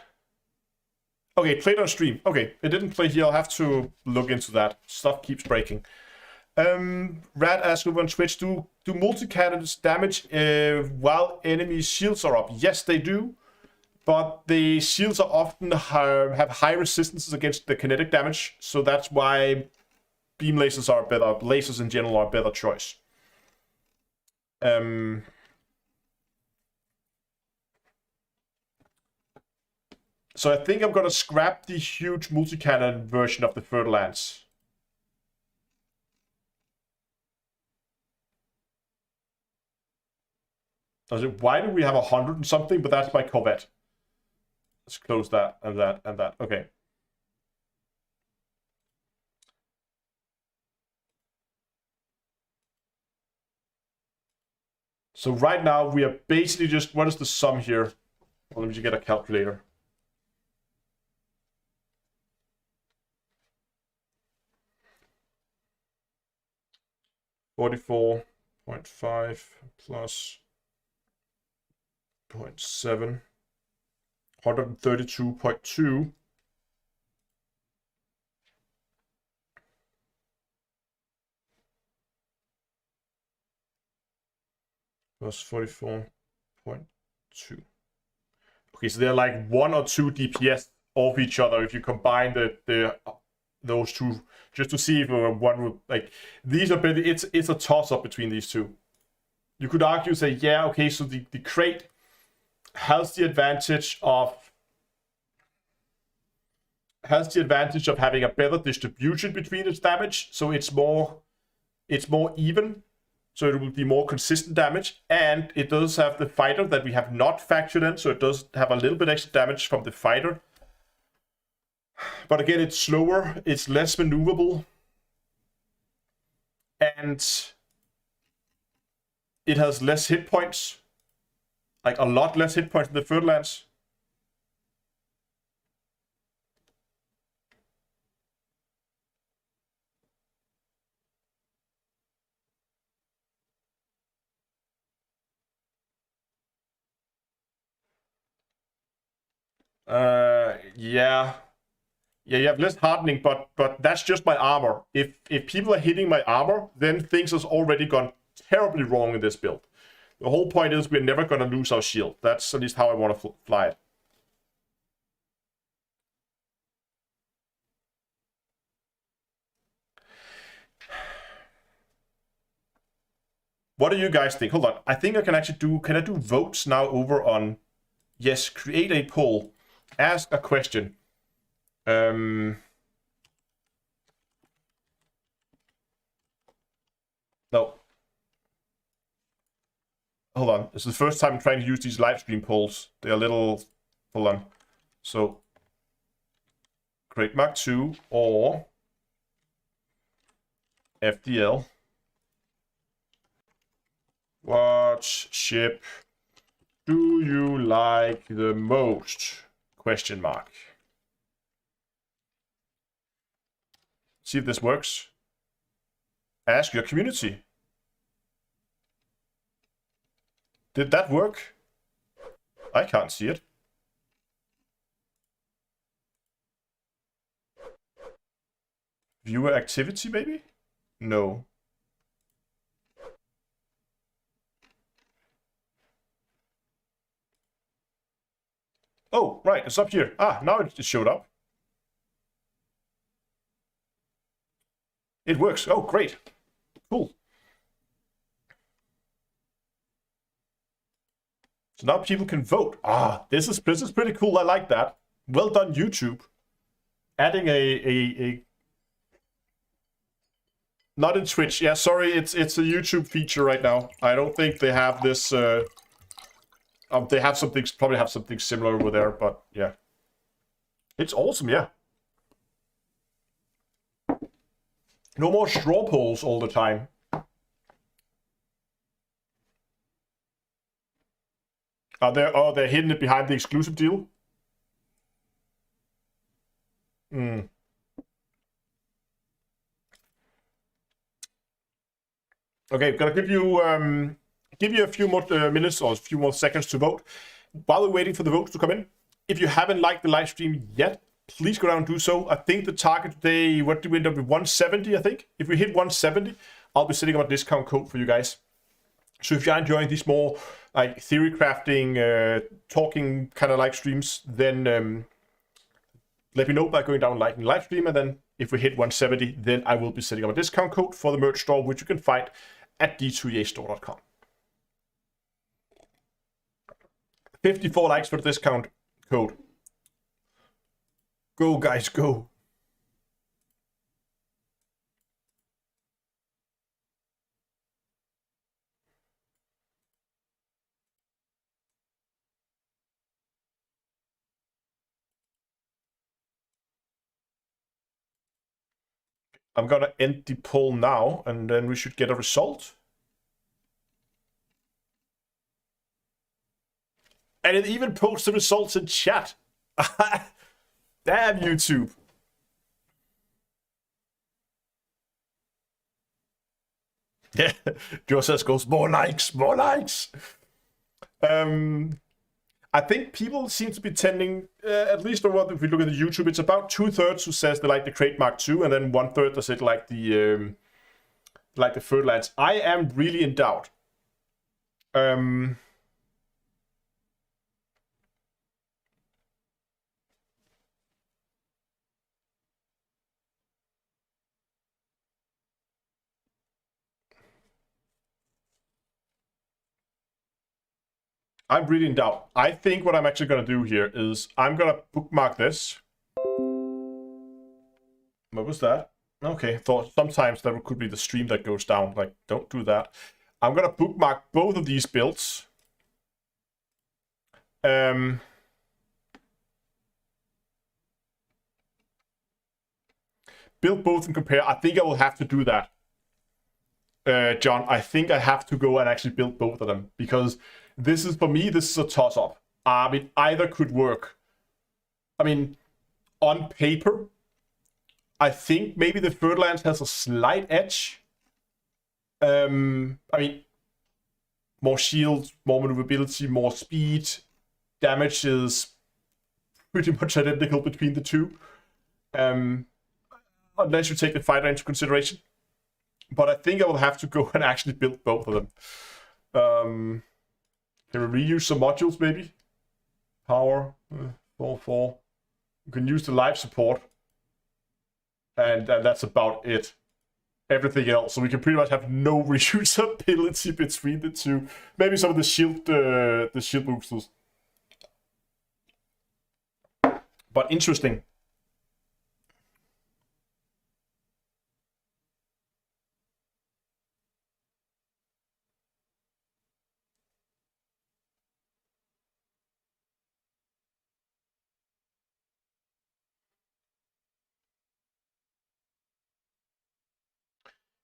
Speaker 1: Okay, played on stream. Okay, it didn't play here. I'll have to look into that. Stuff keeps breaking. Rad asks over on Twitch, do multi-cannons damage while enemy shields are up? Yes, they do. But the shields are often have high resistances against the kinetic damage. So that's why beam lasers are better. Lasers in general are a better choice. So I think I'm gonna scrap the huge multi-cannon version of the Fertile Lands. Why do we have 100 and something? But that's my Corvette. Let's close that and that and that. Okay. So right now we are basically just, what is the sum here? Well, let me just get a calculator. $44.5 plus 0.7, 132.2. Plus 44.2. Okay, so they're like 1 or 2 DPS off each other if you combine those two, just to see if one would like. These are pretty. It's a toss up between these two. You could argue, say, yeah, okay, so the crate has the advantage of having a better distribution between its damage, so it's more even. So it will be more consistent damage, and it does have the fighter that we have not factored in, so it does have a little bit extra damage from the fighter. But again, it's slower, it's less maneuverable, and it has less hit points, like a lot less hit points than the Fertile Lands. Yeah, you have less hardening, but that's just my armor. If people are hitting my armor, then things has already gone terribly wrong in this build. The whole point is we're never gonna lose our shield. That's at least how I want to fly it. What do you guys think? Hold on, I think I can actually do. Can I do votes now over on? Yes, create a poll. Ask a question. No. Hold on. It's the first time I'm trying to use these live stream polls. They're a little... Hold on. So, create Mark II or FDL. What ship do you like the most? Question mark. See if this works. Ask your community. Did that work? I can't see it. Viewer activity, maybe? No. Oh, right, it's up here. Ah, now it showed up. It works. Oh, great. Cool. So now people can vote. Ah, this is pretty cool. I like that. Well done, YouTube. Adding a not in Twitch. Yeah, sorry, it's a YouTube feature right now. I don't think they have this. They have something, probably have something similar over there, but yeah, it's awesome. Yeah. No more straw polls all the time. They're hidden it behind the exclusive deal. Okay, gonna give you a few more minutes or a few more seconds to vote. While we're waiting for the votes to come in, if you haven't liked the live stream yet, please go down and do so. I think the target today, what do we end up with? 170, I think. If we hit 170, I'll be setting up a discount code for you guys. So if you're enjoying these more like theory crafting, talking kind of live streams, then let me know by going down and liking the live stream. And then if we hit 170, then I will be setting up a discount code for the merch store, which you can find at d2eastore.com. 54 likes for the discount code. Go, guys, go. I'm gonna end the poll now, and then we should get a result. And it even posts the results in chat. Damn, YouTube. Yeah, Joseph goes, more likes, more likes. I think people seem to be tending, at least if we look at the YouTube, it's about 2/3 who says they like the Crate Mark II, and then 1/3 does it like the Thirdlands. I am really in doubt. I'm really in doubt. I think what I'm actually going to do here is I'm going to bookmark this. What was that? Okay, thought sometimes that could be the stream that goes down. Like, don't do that. I'm going to bookmark both of these builds. Build both and compare. I think I will have to do that. John, I think I have to go and actually build both of them, because this is, for me, this is a toss-up. I mean, either could work. I mean, on paper, I think maybe the Thirdlands has a slight edge. I mean, more shields, more maneuverability, more speed. Damage is pretty much identical between the two. Unless you take the fighter into consideration. But I think I will have to go and actually build both of them. Can we reuse some modules, maybe? Power, 4. You can use the live support. And that's about it. Everything else. So we can pretty much have no reusability between the two. Maybe some of the shield boosters. But interesting.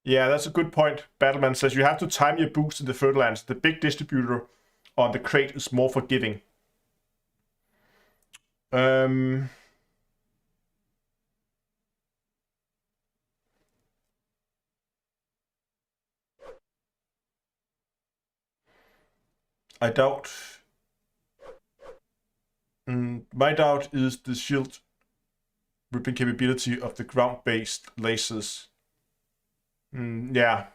Speaker 1: Yeah, that's a good point. Battleman says you have to time your boost in the Thirdlands. The big distributor on the crate is more forgiving. I doubt. My doubt is the shield ripping capability of the ground-based lasers. Yeah.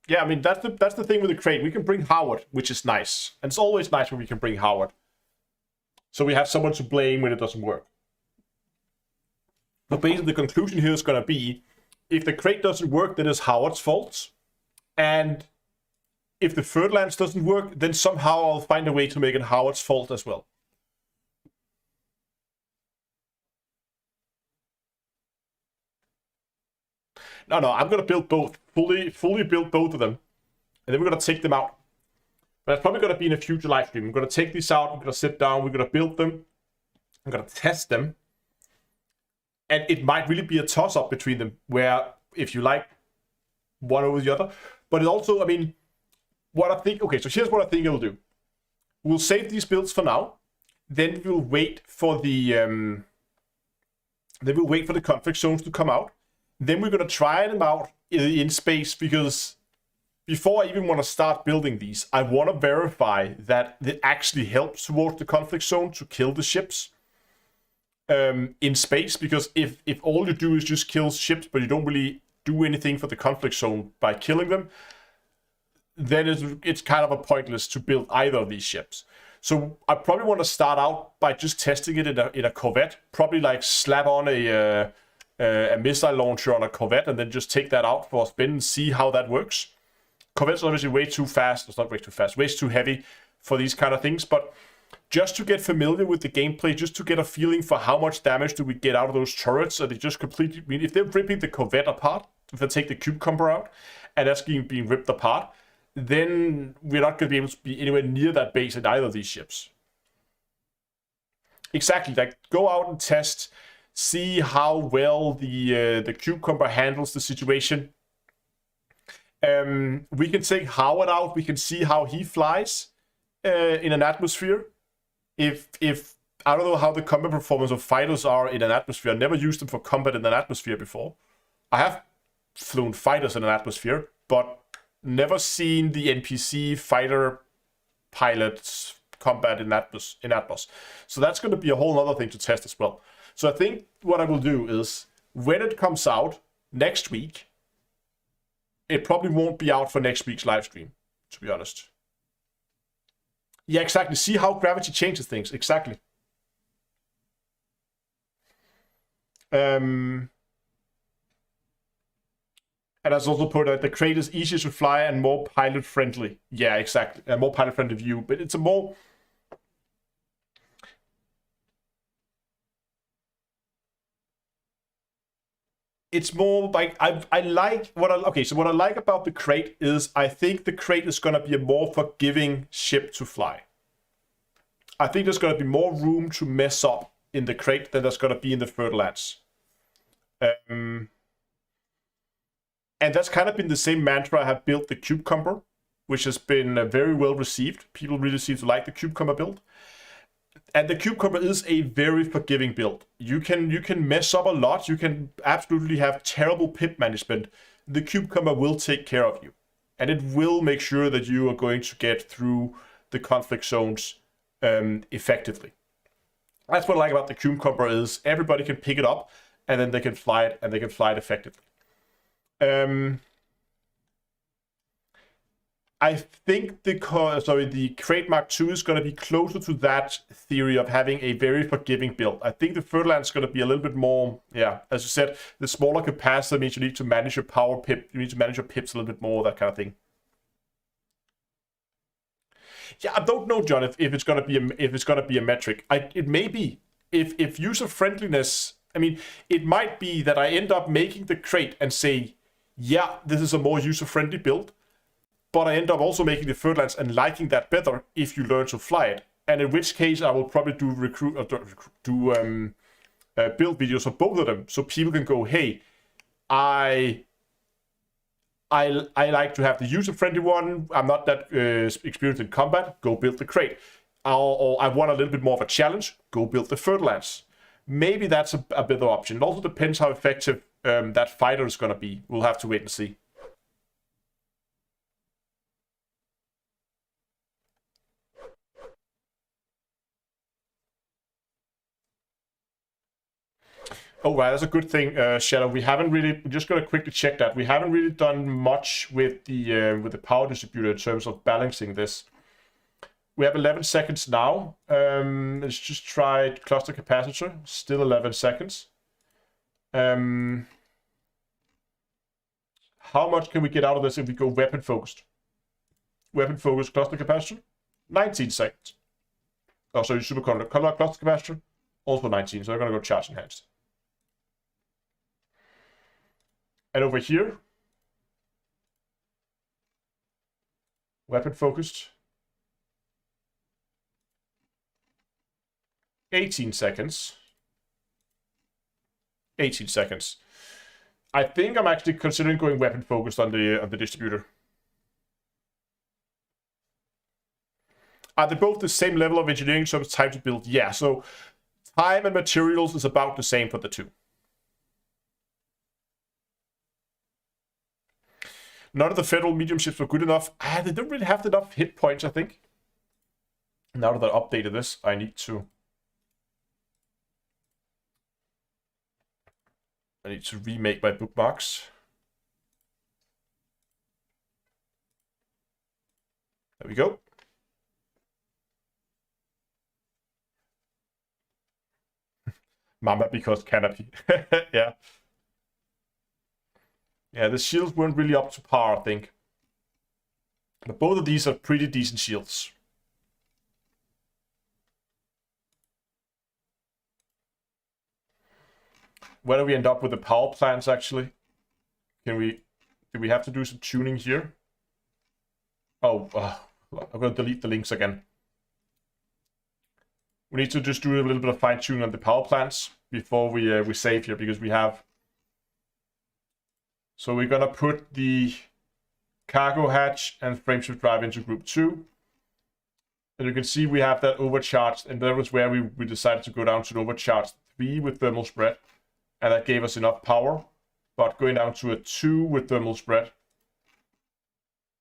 Speaker 1: Yeah, I mean, that's the thing with the crate. We can bring Howard, which is nice. And it's always nice when we can bring Howard. So we have someone to blame when it doesn't work. But basically, the conclusion here is going to be, if the crate doesn't work, then it's Howard's fault. And if the Thirdlands doesn't work, then somehow I'll find a way to make it Howard's fault as well. No, I'm going to build both. Fully build both of them. And then we're going to take them out. But that's probably going to be in a future live stream. I'm going to take these out. We're going to sit down. We're going to build them. I'm going to test them. And it might really be a toss-up between them, where if you like one over the other. But it also, I mean, what I think... Okay, so here's what I think I'll do. We'll save these builds for now. Then we'll wait for the... Then we'll wait for the conflict zones to come out. Then we're going to try them out in space, because before I even want to start building these, I want to verify that it actually helps towards the conflict zone to kill the ships in space. Because if all you do is just kill ships, but you don't really do anything for the conflict zone by killing them, then it's kind of a pointless to build either of these ships. So I probably want to start out by just testing it in a corvette. Probably like slap on a missile launcher on a corvette and then just take that out for a spin and see how that works. Corvette's obviously way too fast. It's not way too fast. Way too heavy for these kind of things. But just to get familiar with the gameplay, just to get a feeling for how much damage do we get out of those turrets. And they just completely, I mean, if they're ripping the Corvette apart, if they take the cucumber out, and that's being ripped apart, then we're not going to be able to be anywhere near that base in either of these ships. Exactly, like go out and test, see how well the cucumber handles the situation. We can take Howard out, we can see how he flies in an atmosphere. If I don't know how the combat performance of fighters are in an atmosphere. I never used them for combat in an atmosphere before. I have flown fighters in an atmosphere, but never seen the NPC fighter pilots combat in Atmos. So that's going to be a whole other thing to test as well. So I think what I will do is, when it comes out next week, it probably won't be out for next week's live stream, to be honest. Yeah, exactly. See how gravity changes things. Exactly. And as also put out, the crate is easier to fly and more pilot friendly. Yeah, exactly. A more pilot friendly view, but it's a more... It's more like I like what I like about the crate is I think the crate is going to be a more forgiving ship to fly. I think there's going to be more room to mess up in the crate than there's going to be in the Fertilance. And that's kind of been the same mantra I have built the Cucumber, which has been very well received. People really seem to like the Cucumber build. And the Cucumber is a very forgiving build. You can mess up a lot. You can absolutely have terrible pip management. The Cucumber will take care of you. And it will make sure that you are going to get through the conflict zones effectively. That's what I like about the Cucumber is everybody can pick it up and then they can fly it, and they can fly it effectively. I think the Crate Mark II is going to be closer to that theory of having a very forgiving build. I think the Fertilance is going to be a little bit more, yeah, as you said, the smaller capacitor means you need to manage your power pip, you need to manage your pips a little bit more, that kind of thing. Yeah, I don't know, John, if it's going to be a metric. It may be. If user friendliness, I mean, it might be that I end up making the crate and say, yeah, this is a more user-friendly build, but I end up also making the Fertilance and liking that better if you learn to fly it. And in which case, I will probably do build videos for both of them, so people can go, hey, I like to have the user-friendly one. I'm not that experienced in combat. Go build the crate. Or I want a little bit more of a challenge. Go build the Fertilance. Maybe that's a better option. It also depends how effective that fighter is going to be. We'll have to wait and see. Oh, right, that's a good thing, Shadow. We haven't really. We're just going to quickly check that. We haven't really done much with the power distributor in terms of balancing this. We have 11 seconds now. Let's just try cluster capacitor. Still 11 seconds. How much can we get out of this if we go weapon focused? Weapon focused cluster capacitor, 19 seconds. Oh, sorry, superconductor color cluster capacitor, also 19. So we're gonna go charge enhanced. And over here, weapon focused, 18 seconds. 18 seconds. I think I'm actually considering going weapon focused on the distributor. Are they both the same level of engineering in terms of time to build? Yeah, so time and materials is about the same for the two. None of the federal medium ships were good enough. They don't really have enough hit points, I think. Now that I updated this, I need to remake my bookmarks. There we go. Mama because canopy. Yeah. Yeah, the shields weren't really up to par, I think. But both of these are pretty decent shields. where do we end up with the power plants actually? Do we have to do some tuning here? Oh, I'm going to delete the links again. We need to just do a little bit of fine tuning on the power plants before we save here, because we have. So we're gonna put the cargo hatch and frameshift drive into group 2. And you can see we have that overcharged, and that was where we decided to go down to an overcharged 3 with thermal spread, and that gave us enough power. But going down to a 2 with thermal spread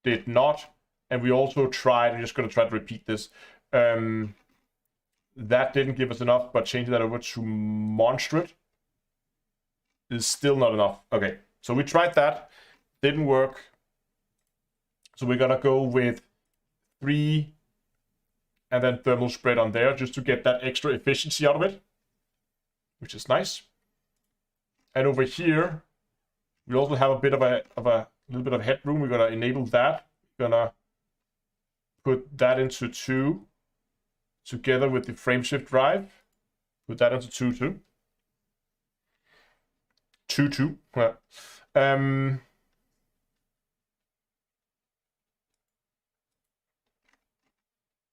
Speaker 1: did not. And we also tried, I'm just going to try to repeat this. That didn't give us enough, but changing that over to monstrate is still not enough. Okay, so we tried that, didn't work. So we're gonna go with 3 and then thermal spread on there, just to get that extra efficiency out of it, which is nice. And over here, we also have a bit of a little bit of headroom. We're gonna enable that. We're gonna put that into 2 together with the frameshift drive. Put that into 2 too. 2. Yeah.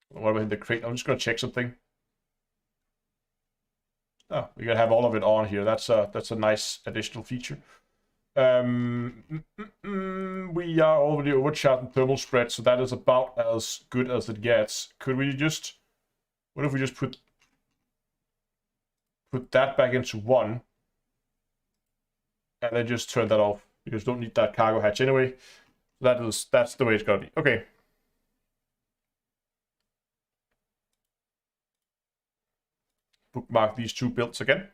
Speaker 1: What about the crate? I'm just going to check something. Oh, we can have all of it on here. That's a nice additional feature. We are already overcharged in thermal spread, so that is about as good as it gets. Could we just, what if we just put that back into 1 and then just turn that off, because we don't need that cargo hatch anyway. That's the way it's gonna be. Okay. Bookmark these 2 builds again.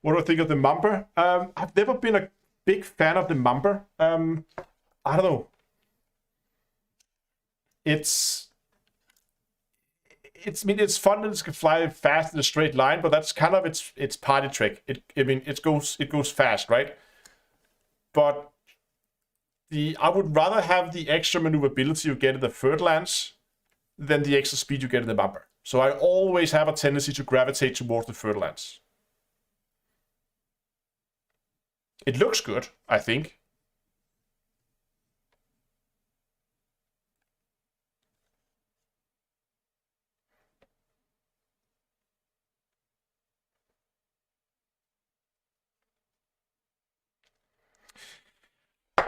Speaker 1: What do I think of the Mumber? I've never been a big fan of the Mumber. I don't know. I mean, it's fun that it can fly fast in a straight line, but that's kind of its party trick. It goes fast, right? But I would rather have the extra maneuverability you get in the third lance than the extra speed you get in the Mumber. So I always have a tendency to gravitate towards the third lance. It looks good, I think.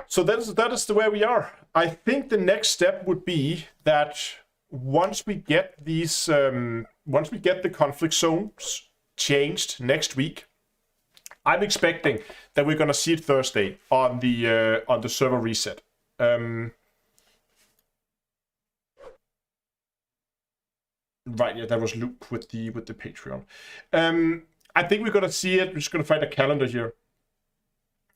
Speaker 1: So that is the way we are. I think the next step would be that once we get these, once we get the conflict zones changed next week, I'm expecting that we're gonna see it Thursday on the server reset. Right, yeah, that was Luke with the Patreon. I think we're gonna see it. We're just gonna find a calendar here.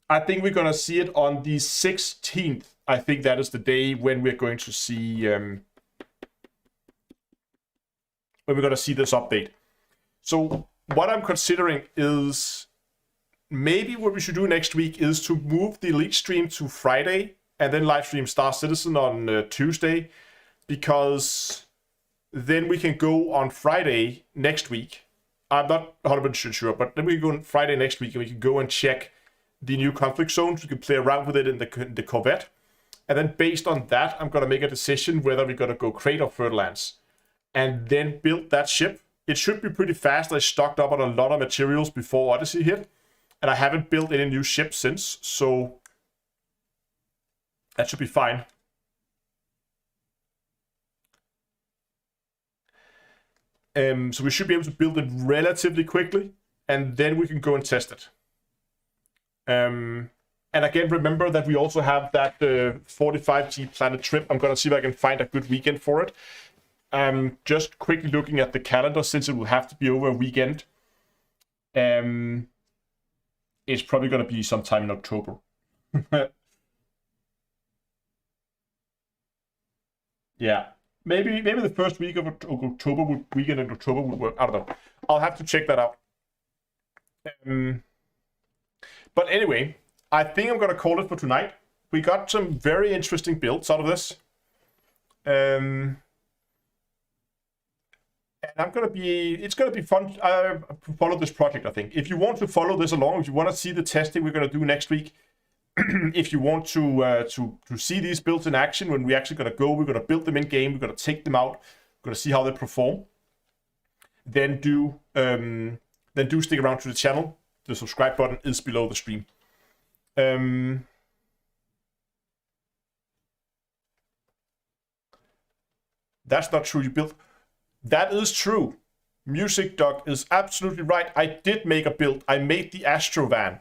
Speaker 1: I think we're gonna see it on the 16th. I think that is the day when we're going to see this update. So what I'm considering is maybe what we should do next week is to move the Elite stream to Friday and then live stream Star Citizen on Tuesday, because then we can go on Friday next week. I'm not 100% sure, but then we go on Friday next week and we can go and check the new conflict zones. We can play around with it in the Corvette. And then based on that, I'm going to make a decision whether we're going to go crate or third lance. And then build that ship. It should be pretty fast. I stocked up on a lot of materials before Odyssey hit. And I haven't built any new ships since. So that should be fine. So we should be able to build it relatively quickly. And then we can go and test it. And again, remember that we also have that 45G planet trip. I'm gonna see if I can find a good weekend for it. Just quickly looking at the calendar, since it will have to be over a weekend. It's probably gonna be sometime in October. Yeah, maybe the first week of October weekend in October would work. I don't know. I'll have to check that out. But anyway, I think I'm gonna call it for tonight. We got some very interesting builds out of this. And it's gonna be fun to follow this project, I think. If you want to follow this along, if you want to see the testing we're gonna do next week, if you want to see these builds in action, when we're actually gonna we're gonna build them in game, we're gonna take them out, we're gonna see how they perform. Then do stick around to the channel. The subscribe button is below the stream. That's not true. You built. That is true. Music Dog is absolutely right. I did make a build. I made the Astro Van.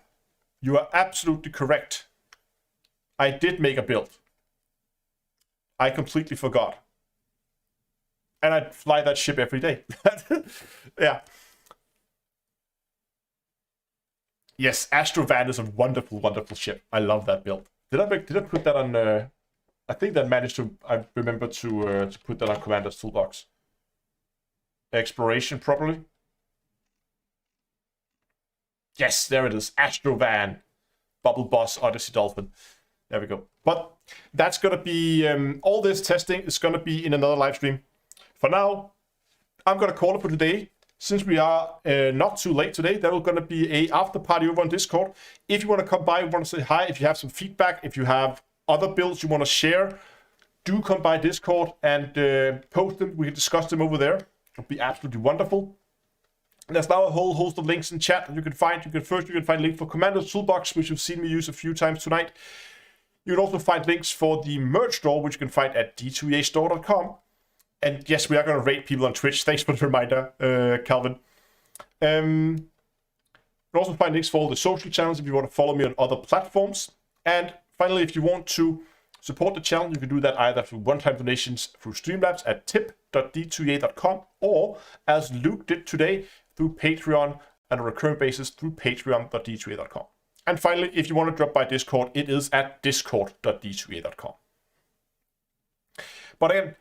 Speaker 1: You are absolutely correct. I did make a build. I completely forgot. And I fly that ship every day. Yeah. Yes, Astro Van is a wonderful, wonderful ship. I love that build. Did I put that on? I think that managed to. I remember to put that on Commander's Toolbox. Exploration, probably. Yes, there it is. Astro Van, Bubble Boss, Odyssey Dolphin. There we go. But that's gonna be all this testing is gonna be in another live stream. For now, I'm gonna call it for today. Since we are not too late today, there will gonna be a after party over on Discord. If you want to come by, want to say hi, if you have some feedback, if you have other builds you want to share, do come by Discord and post them. We can discuss them over there. It'll be absolutely wonderful. And there's now a whole host of links in chat that you can find. You can find a link for Commander's Toolbox, which you've seen me use a few times tonight. You can also find links for the merch store, which you can find at d2eastore.com. And yes, we are going to rate people on Twitch. Thanks for the reminder, Calvin. You can also find links for all the social channels if you want to follow me on other platforms. And finally, if you want to support the channel, you can do that either through one-time donations through Streamlabs at tip.d2a.com or, as Luke did today, through Patreon on a recurring basis through patreon.d2a.com. And finally, if you want to drop by Discord, it is at discord.d2a.com. But again,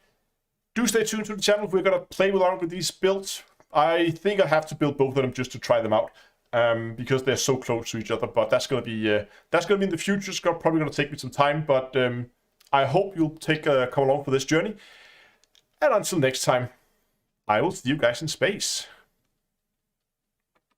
Speaker 1: do stay tuned to the channel. We're going to play around with these builds. I think I have to build both of them just to try them out. Because they're so close to each other, but that's gonna be in the future. It's probably gonna take me some time, but I hope you'll come along for this journey. And until next time, I will see you guys in space.